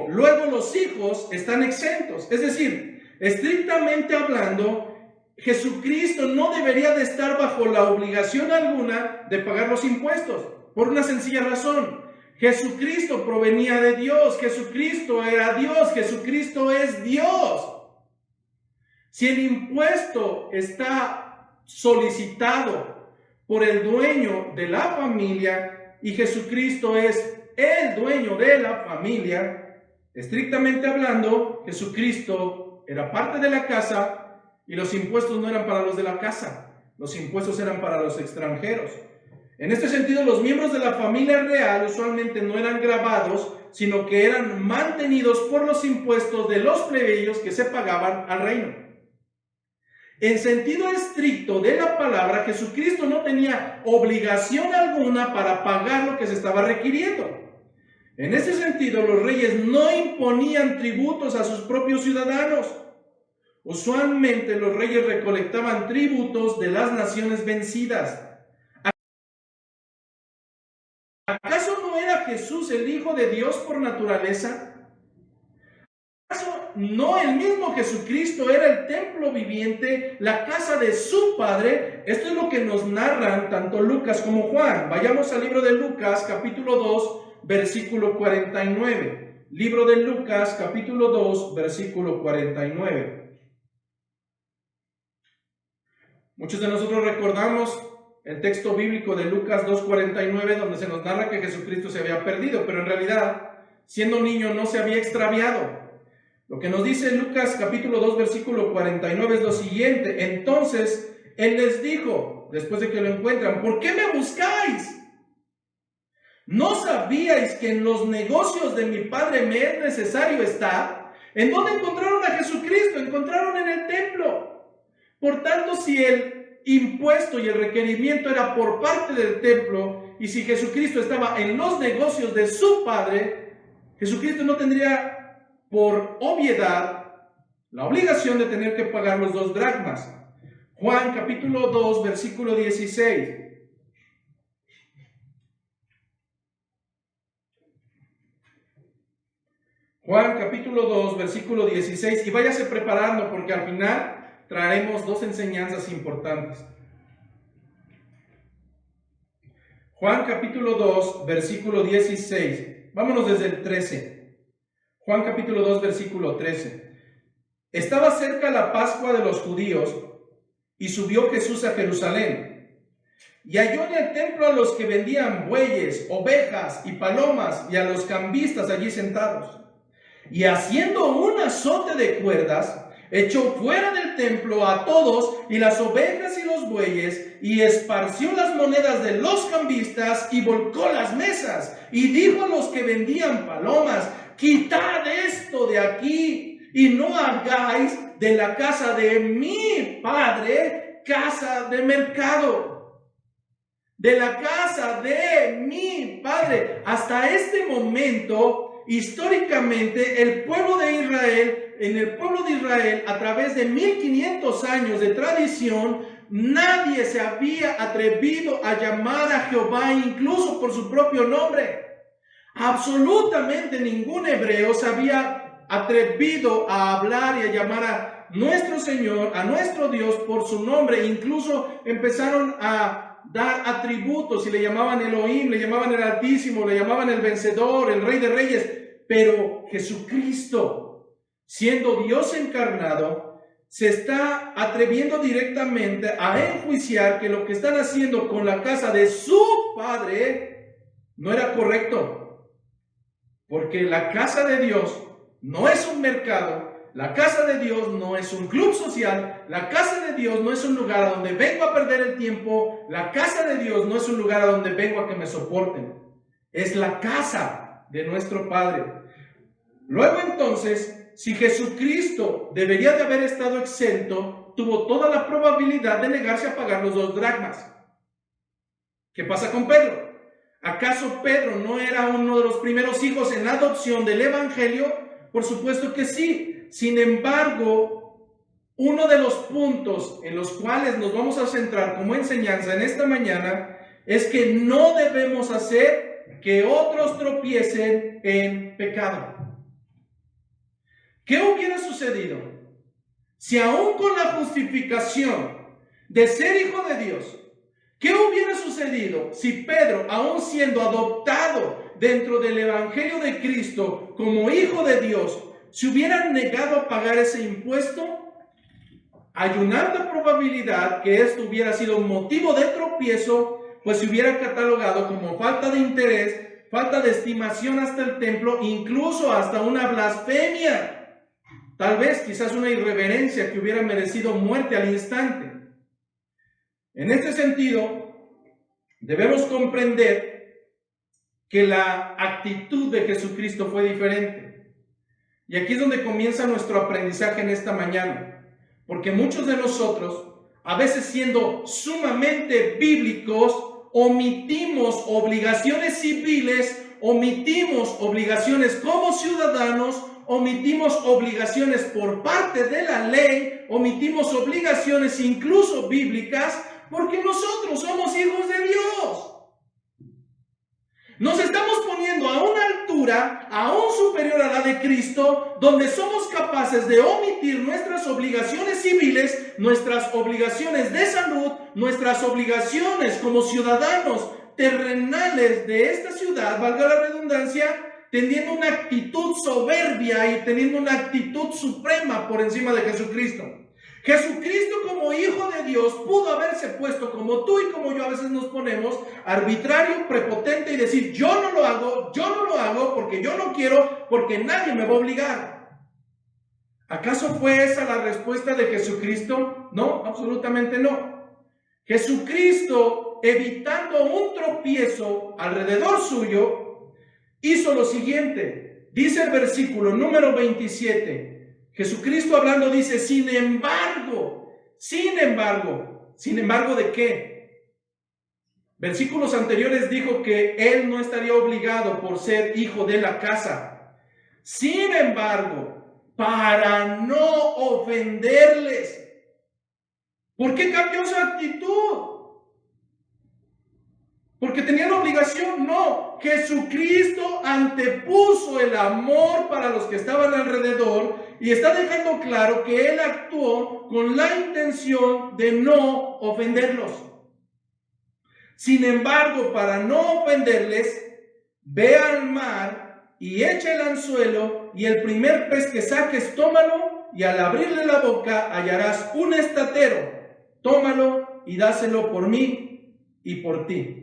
luego los hijos están exentos. Es decir, Estrictamente hablando, Jesucristo no debería de estar bajo la obligación alguna de pagar los impuestos, por una sencilla razón. Jesucristo provenía de Dios, Jesucristo era Dios, Jesucristo es Dios. Si el impuesto está solicitado por el dueño de la familia y Jesucristo es el dueño de la familia, estrictamente hablando, Jesucristo era parte de la casa y los impuestos no eran para los de la casa, los impuestos eran para los extranjeros. En este sentido, los miembros de la familia real usualmente no eran gravados, sino que eran mantenidos por los impuestos de los plebeyos que se pagaban al reino. En sentido estricto de la palabra, Jesucristo no tenía obligación alguna para pagar lo que se estaba requiriendo. En ese sentido, los reyes no imponían tributos a sus propios ciudadanos. Usualmente los reyes recolectaban tributos de las naciones vencidas. ¿Acaso no era Jesús el Hijo de Dios por naturaleza? ¿Acaso no el mismo Jesucristo era el templo viviente, la casa de su Padre? Esto es lo que nos narran tanto Lucas como Juan. Vayamos al libro de Lucas, capítulo 2, versículo 49. Libro de Lucas, capítulo 2, versículo 49. Muchos de nosotros recordamos el texto bíblico de Lucas 2:49, donde se nos narra que Jesucristo se había perdido, pero en realidad, siendo niño, no se había extraviado. Lo que nos dice Lucas capítulo 2, versículo 49 es lo siguiente: entonces Él les dijo, después de que lo encuentran, ¿por qué me buscáis? ¿No sabíais que en los negocios de mi Padre me es necesario estar? ¿En dónde encontraron a Jesucristo? Encontraron en el templo. Por tanto, si el impuesto y el requerimiento era por parte del templo, y si Jesucristo estaba en los negocios de su Padre, Jesucristo no tendría por obviedad la obligación de tener que pagar los 2 dracmas. Juan capítulo 2, versículo 16. Juan capítulo 2, versículo 16, y váyase preparando porque al final traeremos 2 enseñanzas importantes. Juan capítulo 2, versículo 16. Vámonos desde el 13. Juan capítulo 2, versículo 13. Estaba cerca la Pascua de los judíos y subió Jesús a Jerusalén. Y halló en el templo a los que vendían bueyes, ovejas y palomas y a los cambistas allí sentados. Y haciendo un azote de cuerdas, echó fuera del templo a todos y las ovejas y los bueyes, y esparció las monedas de los cambistas y volcó las mesas. Y dijo a los que vendían palomas: quitad esto de aquí y no hagáis de la casa de mi Padre casa de mercado. De la casa de mi Padre. Hasta este momento, históricamente, el pueblo de Israel, en el pueblo de Israel, a través de 1500 años de tradición, nadie se había atrevido a llamar a Jehová incluso por su propio nombre. Absolutamente ningún hebreo se había atrevido a hablar y a llamar a nuestro Señor, a nuestro Dios por su nombre. Incluso empezaron a dar atributos y le llamaban Elohim, le llamaban el Altísimo, le llamaban el Vencedor, el Rey de Reyes. Pero Jesucristo, siendo Dios encarnado, se está atreviendo directamente a enjuiciar que lo que están haciendo con la casa de su Padre no era correcto. Porque la casa de Dios no es un mercado, la casa de Dios no es un club social, la casa de Dios no es un lugar a donde vengo a perder el tiempo, la casa de Dios no es un lugar a donde vengo a que me soporten. Es la casa de nuestro Padre. Luego entonces, si Jesucristo debería de haber estado exento, tuvo toda la probabilidad de negarse a pagar los 2 dracmas. ¿Qué pasa con Pedro? ¿Acaso Pedro no era uno de los primeros hijos en la adopción del Evangelio? Por supuesto que sí. Sin embargo, uno de los puntos en los cuales nos vamos a centrar como enseñanza en esta mañana es que no debemos hacer que otros tropiecen en pecado. ¿Qué hubiera sucedido si aún con la justificación de ser hijo de Dios, ¿qué hubiera sucedido si Pedro, aún siendo adoptado dentro del Evangelio de Cristo como hijo de Dios, se hubiera negado a pagar ese impuesto? Hay una alta probabilidad que esto hubiera sido motivo de tropiezo, pues se hubiera catalogado como falta de interés, falta de estimación hasta el templo, incluso hasta una blasfemia. Tal vez quizás una irreverencia que hubiera merecido muerte al instante. En este sentido, debemos comprender que la actitud de Jesucristo fue diferente. Y aquí es donde comienza nuestro aprendizaje en esta mañana. Porque muchos de nosotros, a veces siendo sumamente bíblicos, omitimos obligaciones civiles, omitimos obligaciones como ciudadanos, omitimos obligaciones por parte de la ley, omitimos obligaciones incluso bíblicas, porque nosotros somos hijos de Dios. Nos estamos poniendo a una altura aún superior a la de Cristo, donde somos capaces de omitir nuestras obligaciones civiles, nuestras obligaciones de salud, nuestras obligaciones como ciudadanos terrenales de esta ciudad, valga la redundancia, teniendo una actitud soberbia y teniendo una actitud suprema por encima de Jesucristo. Jesucristo como Hijo de Dios pudo haberse puesto como tú y como yo a veces nos ponemos, arbitrario, prepotente y decir, yo no lo hago porque yo no quiero, porque nadie me va a obligar. ¿Acaso fue esa la respuesta de Jesucristo? No, absolutamente no. Jesucristo, evitando un tropiezo alrededor suyo, hizo lo siguiente. Dice el versículo número 27. Jesucristo hablando dice, sin embargo, ¿de qué? Versículos anteriores dijo que él no estaría obligado por ser hijo de la casa. Sin embargo, para no ofenderles. ¿Por qué cambió su actitud? ¿Porque tenía la obligación? No. Jesucristo antepuso el amor para los que estaban alrededor y está dejando claro que Él actuó con la intención de no ofenderlos. Sin embargo, para no ofenderles, ve al mar y echa el anzuelo y el primer pez que saques, tómalo y al abrirle la boca hallarás un estatero. Tómalo y dáselo por mí y por ti.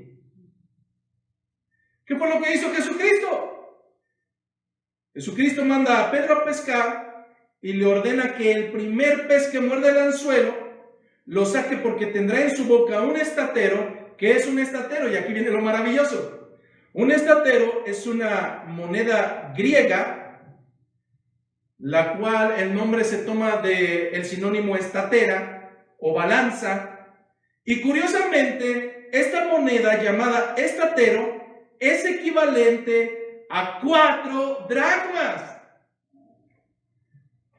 ¿Qué fue lo que hizo Jesucristo? Jesucristo manda a Pedro a pescar y le ordena que el primer pez que muerde el anzuelo lo saque porque tendrá en su boca un estatero. ¿Qué es un estatero? Y aquí viene lo maravilloso. Un estatero es una moneda griega, la cual el nombre se toma del sinónimo estatera o balanza. Y curiosamente, esta moneda llamada estatero es equivalente a 4 dracmas.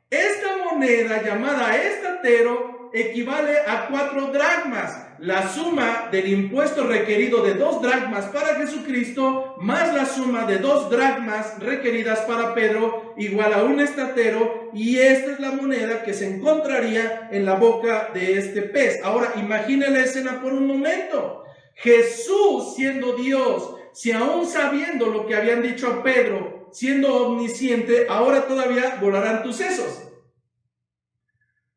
Esta moneda llamada estatero equivale a 4 dracmas. La suma del impuesto requerido de 2 dracmas para Jesucristo, más la suma de 2 dracmas requeridas para Pedro, igual a un estatero, y esta es la moneda que se encontraría en la boca de este pez. Ahora, imagine la escena por un momento. Jesús, siendo Dios, si aún sabiendo lo que habían dicho a Pedro, siendo omnisciente, ahora todavía volarán tus sesos.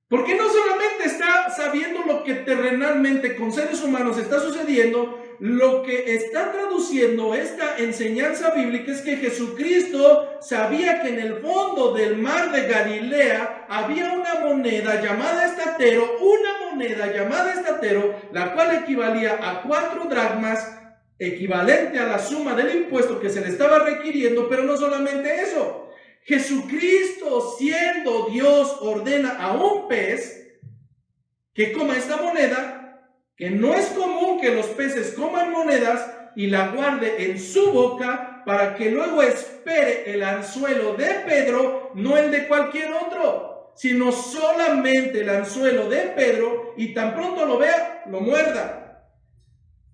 Porque no solamente está sabiendo lo que terrenalmente con seres humanos está sucediendo, lo que está traduciendo esta enseñanza bíblica es que Jesucristo sabía que en el fondo del mar de Galilea había una moneda llamada estatero, la cual equivalía a 4 dracmas, equivalente a la suma del impuesto que se le estaba requiriendo, pero no solamente eso. Jesucristo, siendo Dios, ordena a un pez que coma esta moneda, que no es común que los peces coman monedas, y la guarde en su boca para que luego espere el anzuelo de Pedro, no el de cualquier otro, sino solamente el anzuelo de Pedro, y tan pronto lo vea, lo muerda.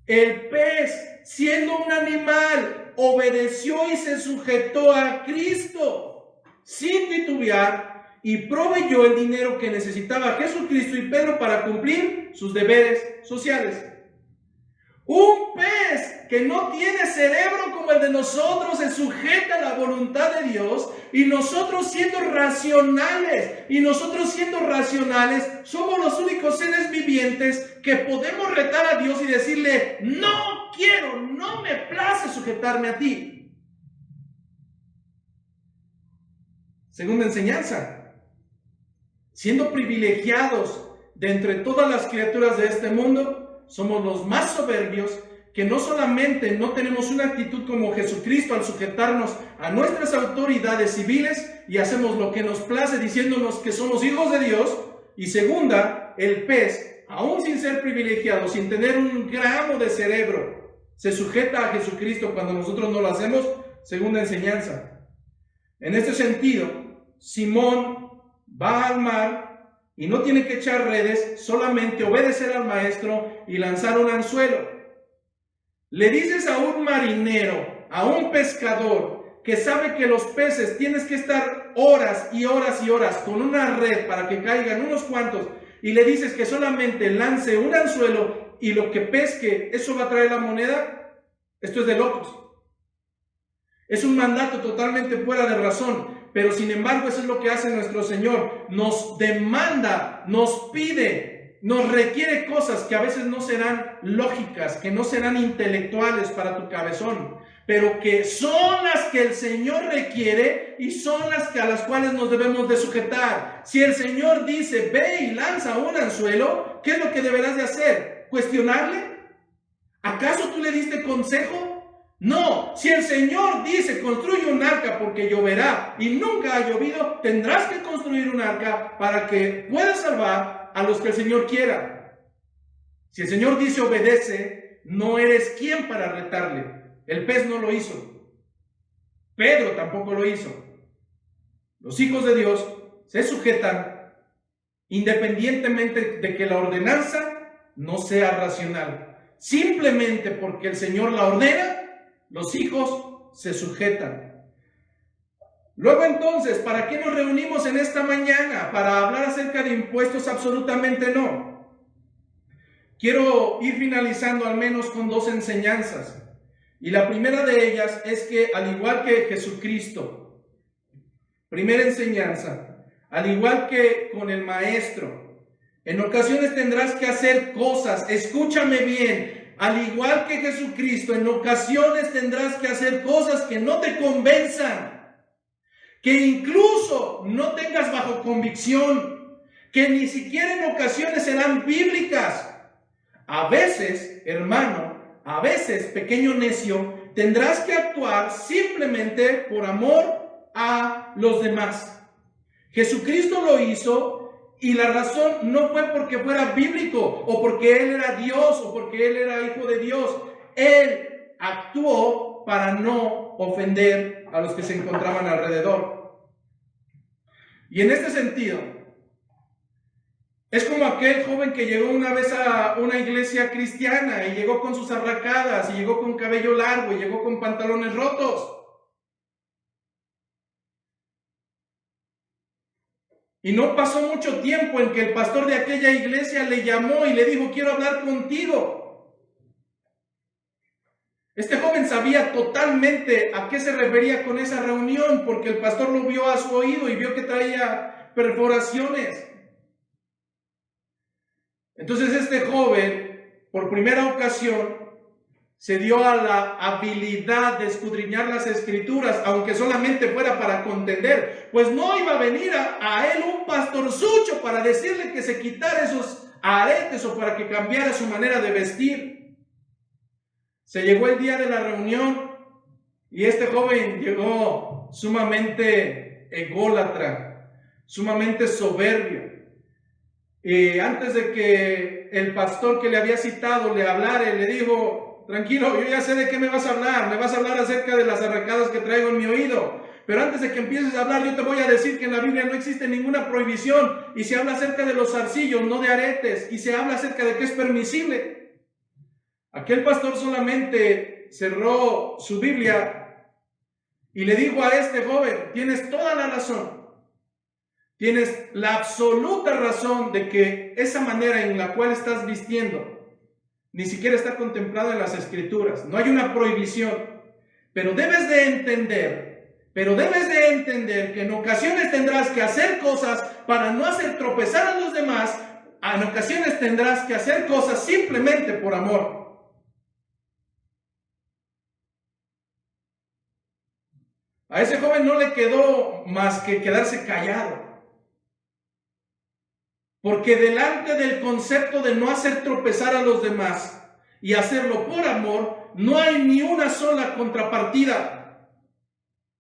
El pez, siendo un animal, obedeció y se sujetó a Cristo sin titubear, y proveyó el dinero que necesitaba Jesucristo y Pedro para cumplir sus deberes sociales. Un pez que no tiene cerebro como el de nosotros se sujeta a la voluntad de Dios, y nosotros siendo racionales, somos los únicos seres vivientes que podemos retar a Dios y decirle: no quiero, no me place sujetarme a ti. Segunda enseñanza: siendo privilegiados de entre todas las criaturas de este mundo, somos los más soberbios, que no solamente no tenemos una actitud como Jesucristo al sujetarnos a nuestras autoridades civiles y hacemos lo que nos place diciéndonos que somos hijos de Dios, y segunda, el pez, aún sin ser privilegiado, sin tener un gramo de cerebro, se sujeta a Jesucristo cuando nosotros no lo hacemos. Segunda enseñanza: en este sentido, Simón va al mar y no tiene que echar redes, solamente obedecer al maestro y lanzar un anzuelo. Le dices a un marinero, a un pescador, que sabe que los peces tienes que estar horas y horas y horas con una red para que caigan unos cuantos, y le dices que solamente lance un anzuelo y lo que pesque, eso va a traer la moneda. Esto es de locos. Es un mandato totalmente fuera de razón. Pero sin embargo, eso es lo que hace nuestro Señor. Nos demanda, nos pide, nos requiere cosas que a veces no serán lógicas, que no serán intelectuales para tu cabezón, pero que son las que el Señor requiere y son las a las cuales nos debemos de sujetar. Si el Señor dice: ve y lanza un anzuelo, ¿qué es lo que deberás de hacer? ¿Cuestionarle? ¿Acaso tú le diste consejo? No, si el Señor dice: construye un arca porque lloverá y nunca ha llovido, tendrás que construir un arca para que puedas salvar a los que el Señor quiera. Si el Señor dice: obedece, no eres quien para retarle. El pez no lo hizo. Pedro tampoco lo hizo. Los hijos de Dios se sujetan independientemente de que la ordenanza no sea racional. Simplemente porque el Señor la ordena, los hijos se sujetan. Luego entonces, ¿para qué nos reunimos en esta mañana? ¿Para hablar acerca de impuestos? Absolutamente no. Quiero ir finalizando al menos con dos enseñanzas. Y la primera de ellas es que, al igual que Jesucristo, primera enseñanza, al igual que con el maestro, en ocasiones tendrás que hacer cosas, escúchame bien, al igual que Jesucristo, en ocasiones tendrás que hacer cosas que no te convenzan, que incluso no tengas bajo convicción, que ni siquiera en ocasiones serán bíblicas. A veces, hermano, a veces, pequeño necio, tendrás que actuar simplemente por amor a los demás. Jesucristo lo hizo. Y la razón no fue porque fuera bíblico o porque Él era Dios o porque Él era hijo de Dios. Él actuó para no ofender a los que se encontraban alrededor. Y en este sentido, es como aquel joven que llegó una vez a una iglesia cristiana y llegó con sus arracadas y llegó con cabello largo y llegó con pantalones rotos. Y no pasó mucho tiempo en que el pastor de aquella iglesia le llamó y le dijo: quiero hablar contigo. Este joven sabía totalmente a qué se refería con esa reunión, porque el pastor lo vio a su oído y vio que traía perforaciones. Entonces este joven, por primera ocasión, se dio a la habilidad de escudriñar las escrituras, aunque solamente fuera para contender, pues no iba a venir a él un pastorzucho para decirle que se quitara esos aretes o para que cambiara su manera de vestir. Se llegó el día de la reunión y este joven llegó sumamente ególatra, sumamente soberbio. Y antes de que el pastor que le había citado le hablara, le dijo: tranquilo, yo ya sé de qué me vas a hablar. Me vas a hablar acerca de las arracadas que traigo en mi oído. Pero antes de que empieces a hablar, yo te voy a decir que en la Biblia no existe ninguna prohibición. Y se habla acerca de los zarcillos, no de aretes. Y se habla acerca de qué es permisible. Aquel pastor solamente cerró su Biblia y le dijo a este joven: tienes toda la razón. tienes la absoluta razón de que esa manera en la cual estás vistiendo ni siquiera está contemplada en las Escrituras. No hay una prohibición, pero debes de entender que en ocasiones tendrás que hacer cosas para no hacer tropezar a los demás. En ocasiones tendrás que hacer cosas simplemente por amor. A ese joven no le quedó más que quedarse callado. Porque delante del concepto de no hacer tropezar a los demás y hacerlo por amor, no hay ni una sola contrapartida.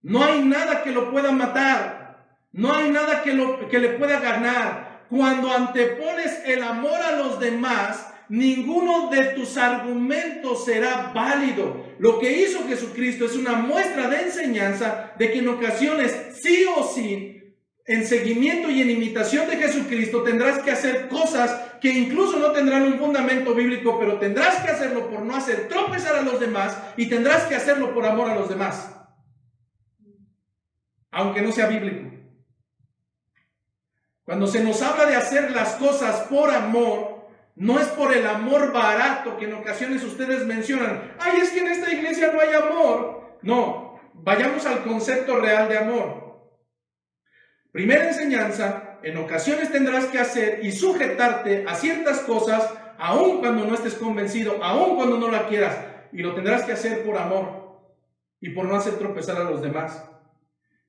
No hay nada que lo pueda matar. No hay nada que le pueda ganar. Cuando antepones el amor a los demás, ninguno de tus argumentos será válido. Lo que hizo Jesucristo es una muestra de enseñanza de que en ocasiones, sí o sí, en seguimiento y en imitación de Jesucristo, tendrás que hacer cosas que incluso no tendrán un fundamento bíblico, pero tendrás que hacerlo por no hacer tropezar a los demás y tendrás que hacerlo por amor a los demás, aunque no sea bíblico. Cuando se nos habla de hacer las cosas por amor, no es por el amor barato que en ocasiones ustedes mencionan. Ay, es que en esta iglesia no hay amor. No, vayamos al concepto real de amor. Primera enseñanza, en ocasiones tendrás que hacer y sujetarte a ciertas cosas, aun cuando no estés convencido, aun cuando no la quieras, y lo tendrás que hacer por amor y por no hacer tropezar a los demás.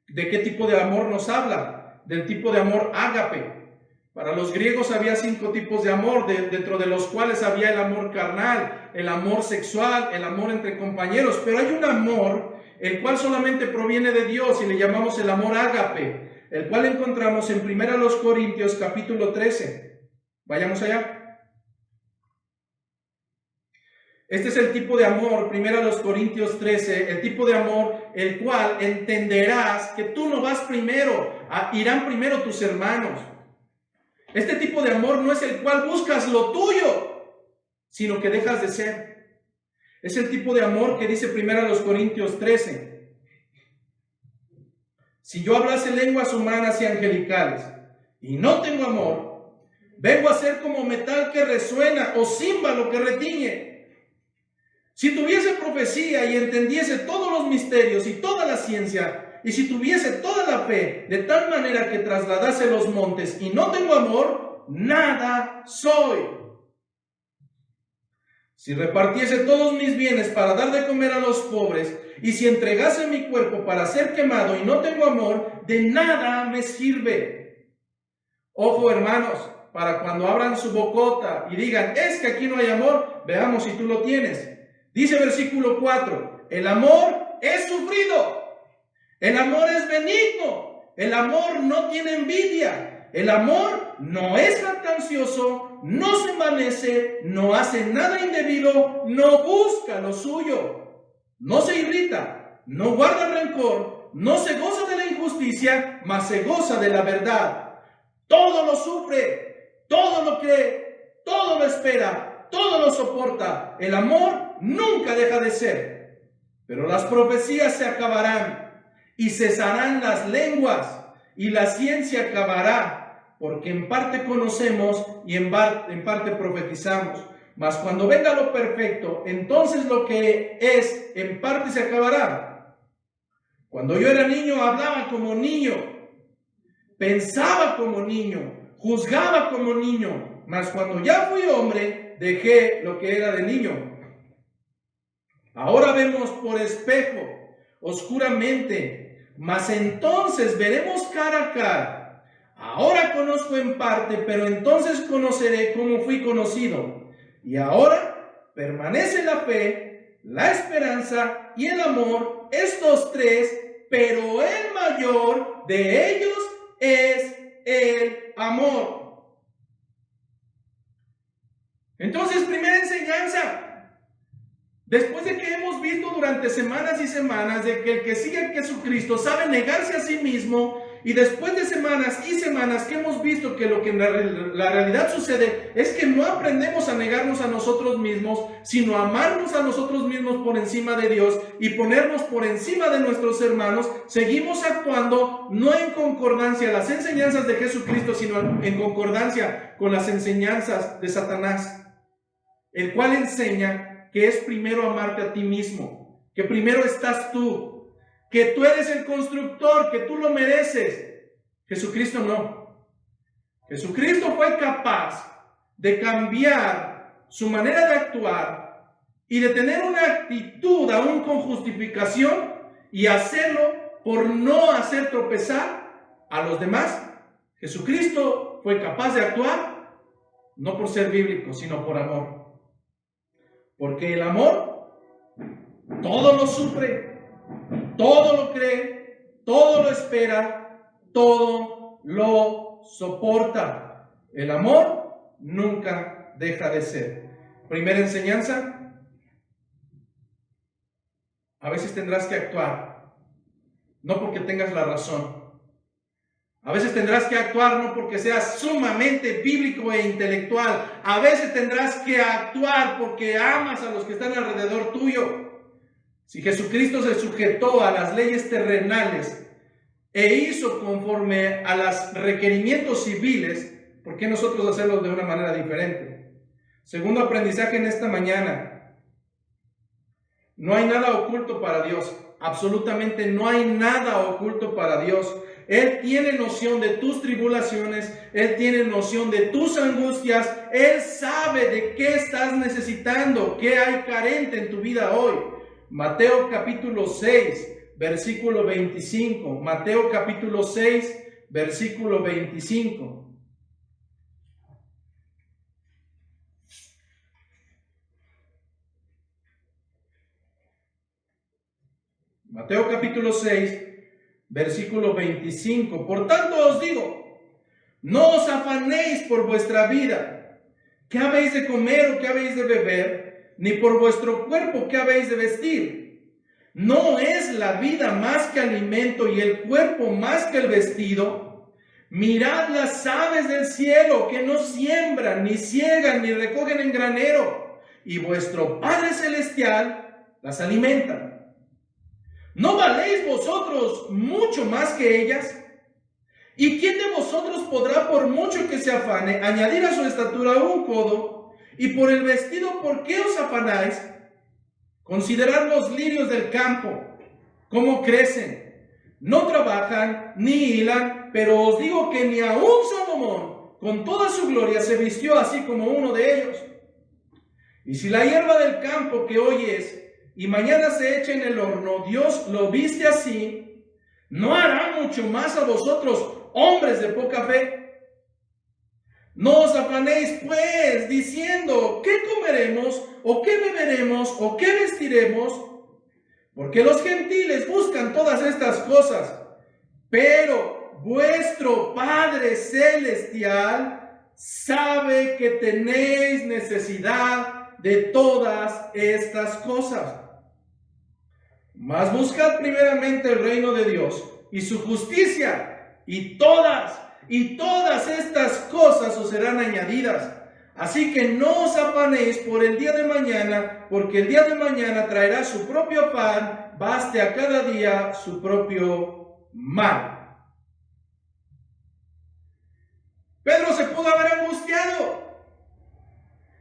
¿De qué tipo de amor nos habla? Del tipo de amor ágape. Para los griegos había 5 tipos de amor, dentro de los cuales había el amor carnal, el amor sexual, el amor entre compañeros, pero hay un amor el cual solamente proviene de Dios y le llamamos el amor ágape, el cual encontramos en 1 Corintios capítulo 13. Vayamos allá. Este es el tipo de amor, 1 Corintios 13, el tipo de amor el cual entenderás que tú no vas primero, irán primero tus hermanos. Este tipo de amor no es el cual buscas lo tuyo, sino que dejas de ser. Es el tipo de amor que dice 1 Corintios 13. Si yo hablase lenguas humanas y angelicales y no tengo amor, vengo a ser como metal que resuena o címbalo que retiñe. Si tuviese profecía y entendiese todos los misterios y toda la ciencia, y si tuviese toda la fe de tal manera que trasladase los montes y no tengo amor, nada soy. Si repartiese todos mis bienes para dar de comer a los pobres, y si entregase mi cuerpo para ser quemado y no tengo amor, de nada me sirve. Ojo, hermanos, para cuando abran su bocota y digan, es que aquí no hay amor, veamos si tú lo tienes. Dice versículo 4, el amor es sufrido, el amor es benigno, el amor no tiene envidia, el amor no es jactancioso, no se envanece, no hace nada indebido, no busca lo suyo. No se irrita, no guarda rencor, no se goza de la injusticia, mas se goza de la verdad. Todo lo sufre, todo lo cree, todo lo espera, todo lo soporta. El amor nunca deja de ser. Pero las profecías se acabarán y cesarán las lenguas y la ciencia acabará, porque en parte conocemos y en parte profetizamos. Mas cuando venga lo perfecto, entonces lo que es en parte se acabará. Cuando yo era niño, hablaba como niño, pensaba como niño, juzgaba como niño. Mas cuando ya fui hombre, dejé lo que era de niño. Ahora vemos por espejo, oscuramente, mas entonces veremos cara a cara. Ahora conozco en parte, pero entonces conoceré como fui conocido. Y ahora permanece la fe, la esperanza y el amor, estos 3, pero el mayor de ellos es el amor. Entonces, primera enseñanza, después de que hemos visto durante semanas y semanas de que el que sigue a Jesucristo sabe negarse a sí mismo Y después de semanas y semanas que hemos visto que lo que en la realidad sucede es que no aprendemos a negarnos a nosotros mismos, sino a amarnos a nosotros mismos por encima de Dios y ponernos por encima de nuestros hermanos, seguimos actuando no en concordancia a las enseñanzas de Jesucristo, sino en concordancia con las enseñanzas de Satanás, el cual enseña que es primero amarte a ti mismo, que primero estás tú, que tú eres el constructor, que tú lo mereces. Jesucristo no. Jesucristo fue capaz de cambiar su manera de actuar y de tener una actitud aún con justificación y hacerlo por no hacer tropezar a los demás. Jesucristo fue capaz de actuar no por ser bíblico, sino por amor. Porque el amor todo lo sufre, todo lo cree, todo lo espera, todo lo soporta. El amor nunca deja de ser. Primera enseñanza: a veces tendrás que actuar, no porque tengas la razón. A veces tendrás que actuar no porque seas sumamente bíblico e intelectual. A veces tendrás que actuar porque amas a los que están alrededor tuyo. Si Jesucristo se sujetó a las leyes terrenales e hizo conforme a los requerimientos civiles, ¿por qué nosotros hacerlo de una manera diferente? Segundo aprendizaje en esta mañana: no hay nada oculto para Dios. Absolutamente no hay nada oculto para Dios. Él tiene noción de tus tribulaciones, Él tiene noción de tus angustias, Él sabe de qué estás necesitando, qué hay carente en tu vida hoy. Mateo capítulo 6, versículo 25. Mateo capítulo 6, versículo 25. Mateo capítulo 6, versículo 25. Por tanto os digo, no os afanéis por vuestra vida, qué habéis de comer o qué habéis de beber, ni por vuestro cuerpo qué habéis de vestir. ¿No es la vida más que alimento y el cuerpo más que el vestido? Mirad las aves del cielo, que no siembran, ni ciegan, ni recogen en granero, y vuestro Padre Celestial las alimenta. ¿No valéis vosotros mucho más que ellas? ¿Y quién de vosotros podrá, por mucho que se afane, añadir a su estatura un codo? Y por el vestido, ¿por qué os afanáis? Considerad los lirios del campo, cómo crecen. No trabajan ni hilan, pero os digo que ni aun Salomón, con toda su gloria, se vistió así como uno de ellos. Y si la hierba del campo que hoy es y mañana se echa en el horno, Dios lo viste así, ¿no hará mucho más a vosotros, hombres de poca fe? No os afanéis pues, diciendo, ¿qué comeremos, o qué beberemos, o qué vestiremos? Porque los gentiles buscan todas estas cosas, pero vuestro Padre Celestial sabe que tenéis necesidad de todas estas cosas. Mas buscad primeramente el reino de Dios y su justicia, y todas estas cosas os serán añadidas. Así que no os afanéis por el día de mañana, porque el día de mañana traerá su propio pan, baste a cada día su propio mal. Pedro se pudo haber angustiado.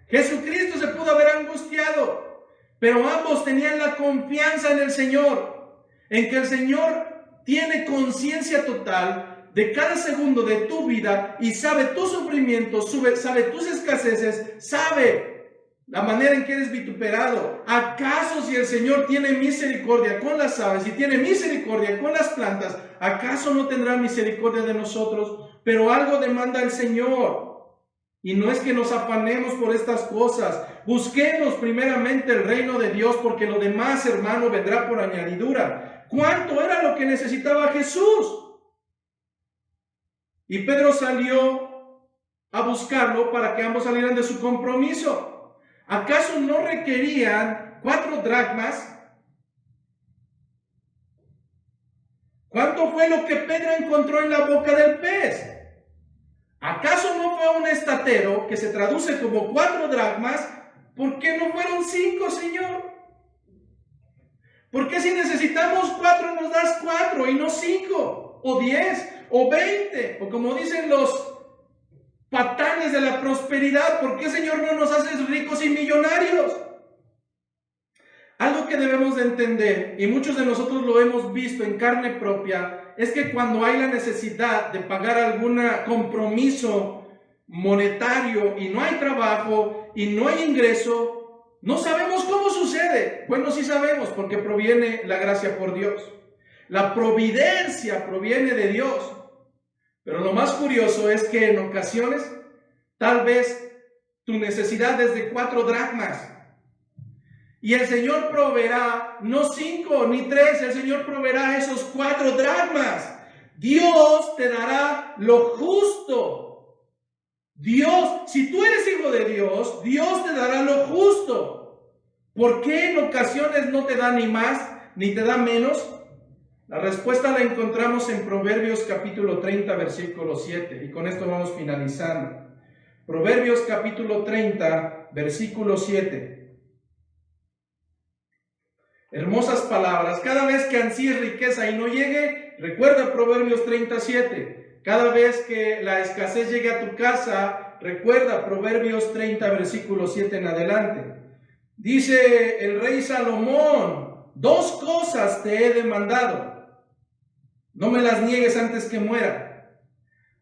Jesucristo se pudo haber angustiado. Pero ambos tenían la confianza en el Señor, en que el Señor tiene conciencia total de cada segundo de tu vida y sabe tus sufrimientos, sabe tus escaseces, sabe la manera en que eres vituperado. ¿Acaso si el Señor tiene misericordia con las aves y tiene misericordia con las plantas, acaso no tendrá misericordia de nosotros? Pero algo demanda el Señor. Y no es que nos afanemos por estas cosas. Busquemos primeramente el reino de Dios, porque lo demás, hermano, vendrá por añadidura. ¿Cuánto era lo que necesitaba Jesús? Y Pedro salió a buscarlo para que ambos salieran de su compromiso. ¿Acaso no requerían 4 dracmas? ¿Cuánto fue lo que Pedro encontró en la boca del pez? ¿Acaso no fue un estatero, que se traduce como 4 dracmas? ¿Por qué no fueron 5, Señor? ¿Por qué si necesitamos 4 nos das 4 y no 5, o 10, o 20? O como dicen los patanes de la prosperidad, ¿por qué, Señor, no nos haces ricos y millonarios? Algo que debemos de entender, y muchos de nosotros lo hemos visto en carne propia, es que cuando hay la necesidad de pagar algún compromiso monetario y no hay trabajo y no hay ingreso, no sabemos cómo sucede. Bueno, sí sabemos, porque proviene la gracia por Dios. La providencia proviene de Dios. Pero lo más curioso es que en ocasiones, tal vez tu necesidad es de 4 dracmas. Y el Señor proveerá, no 5 ni 3, el Señor proveerá esos 4 dracmas. Dios te dará lo justo. Dios, si tú eres hijo de Dios, Dios te dará lo justo. ¿Por qué en ocasiones no te da ni más, ni te da menos? La respuesta la encontramos en Proverbios capítulo 30, versículo 7. Y con esto vamos finalizando. Proverbios capítulo 30, versículo 7. Hermosas palabras. Cada vez que ansíes riqueza y no llegue, recuerda Proverbios 37. Cada vez que la escasez llegue a tu casa, recuerda Proverbios 30, versículo 7 en adelante. Dice el rey Salomón: 2 cosas te he demandado. No me las niegues antes que muera.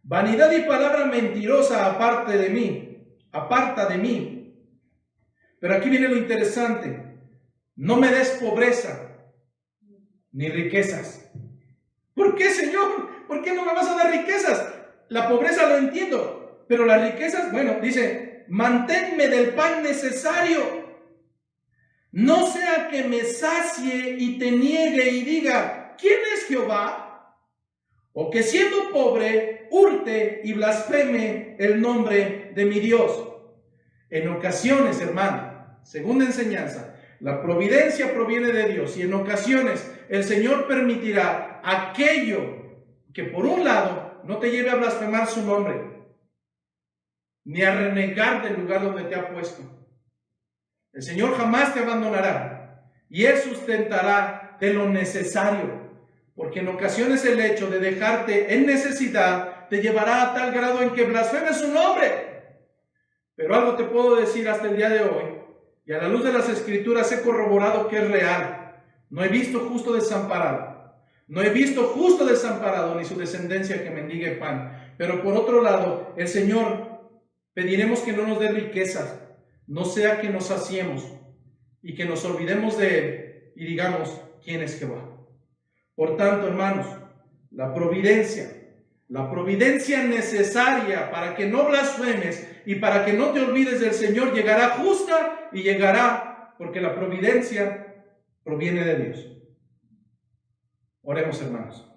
Vanidad y palabra mentirosa aparta de mí. Pero aquí viene lo interesante. No me des pobreza ni riquezas. ¿Por qué, Señor? ¿Por qué no me vas a dar riquezas? La pobreza lo entiendo, pero las riquezas, bueno, dice, manténme del pan necesario. No sea que me sacie y te niegue y diga, ¿quién es Jehová? O que siendo pobre, hurte y blasfeme el nombre de mi Dios. En ocasiones, hermano, segunda enseñanza, la providencia proviene de Dios, y en ocasiones el Señor permitirá aquello que por un lado no te lleve a blasfemar su nombre, ni a renegar del lugar donde te ha puesto. El Señor jamás te abandonará, y Él sustentará de lo necesario. Porque en ocasiones el hecho de dejarte en necesidad te llevará a tal grado en que blasfemes su nombre. Pero algo te puedo decir hasta el día de hoy, y a la luz de las Escrituras he corroborado que es real. No he visto justo desamparado. No he visto justo desamparado ni su descendencia que mendigue pan. Pero por otro lado, el Señor pediremos que no nos dé riquezas, no sea que nos saciemos y que nos olvidemos de Él y digamos, ¿quién es Jehová? Por tanto, hermanos, la providencia necesaria para que no blasfemes y para que no te olvides del Señor llegará justa y llegará porque la providencia proviene de Dios. Oremos, hermanos.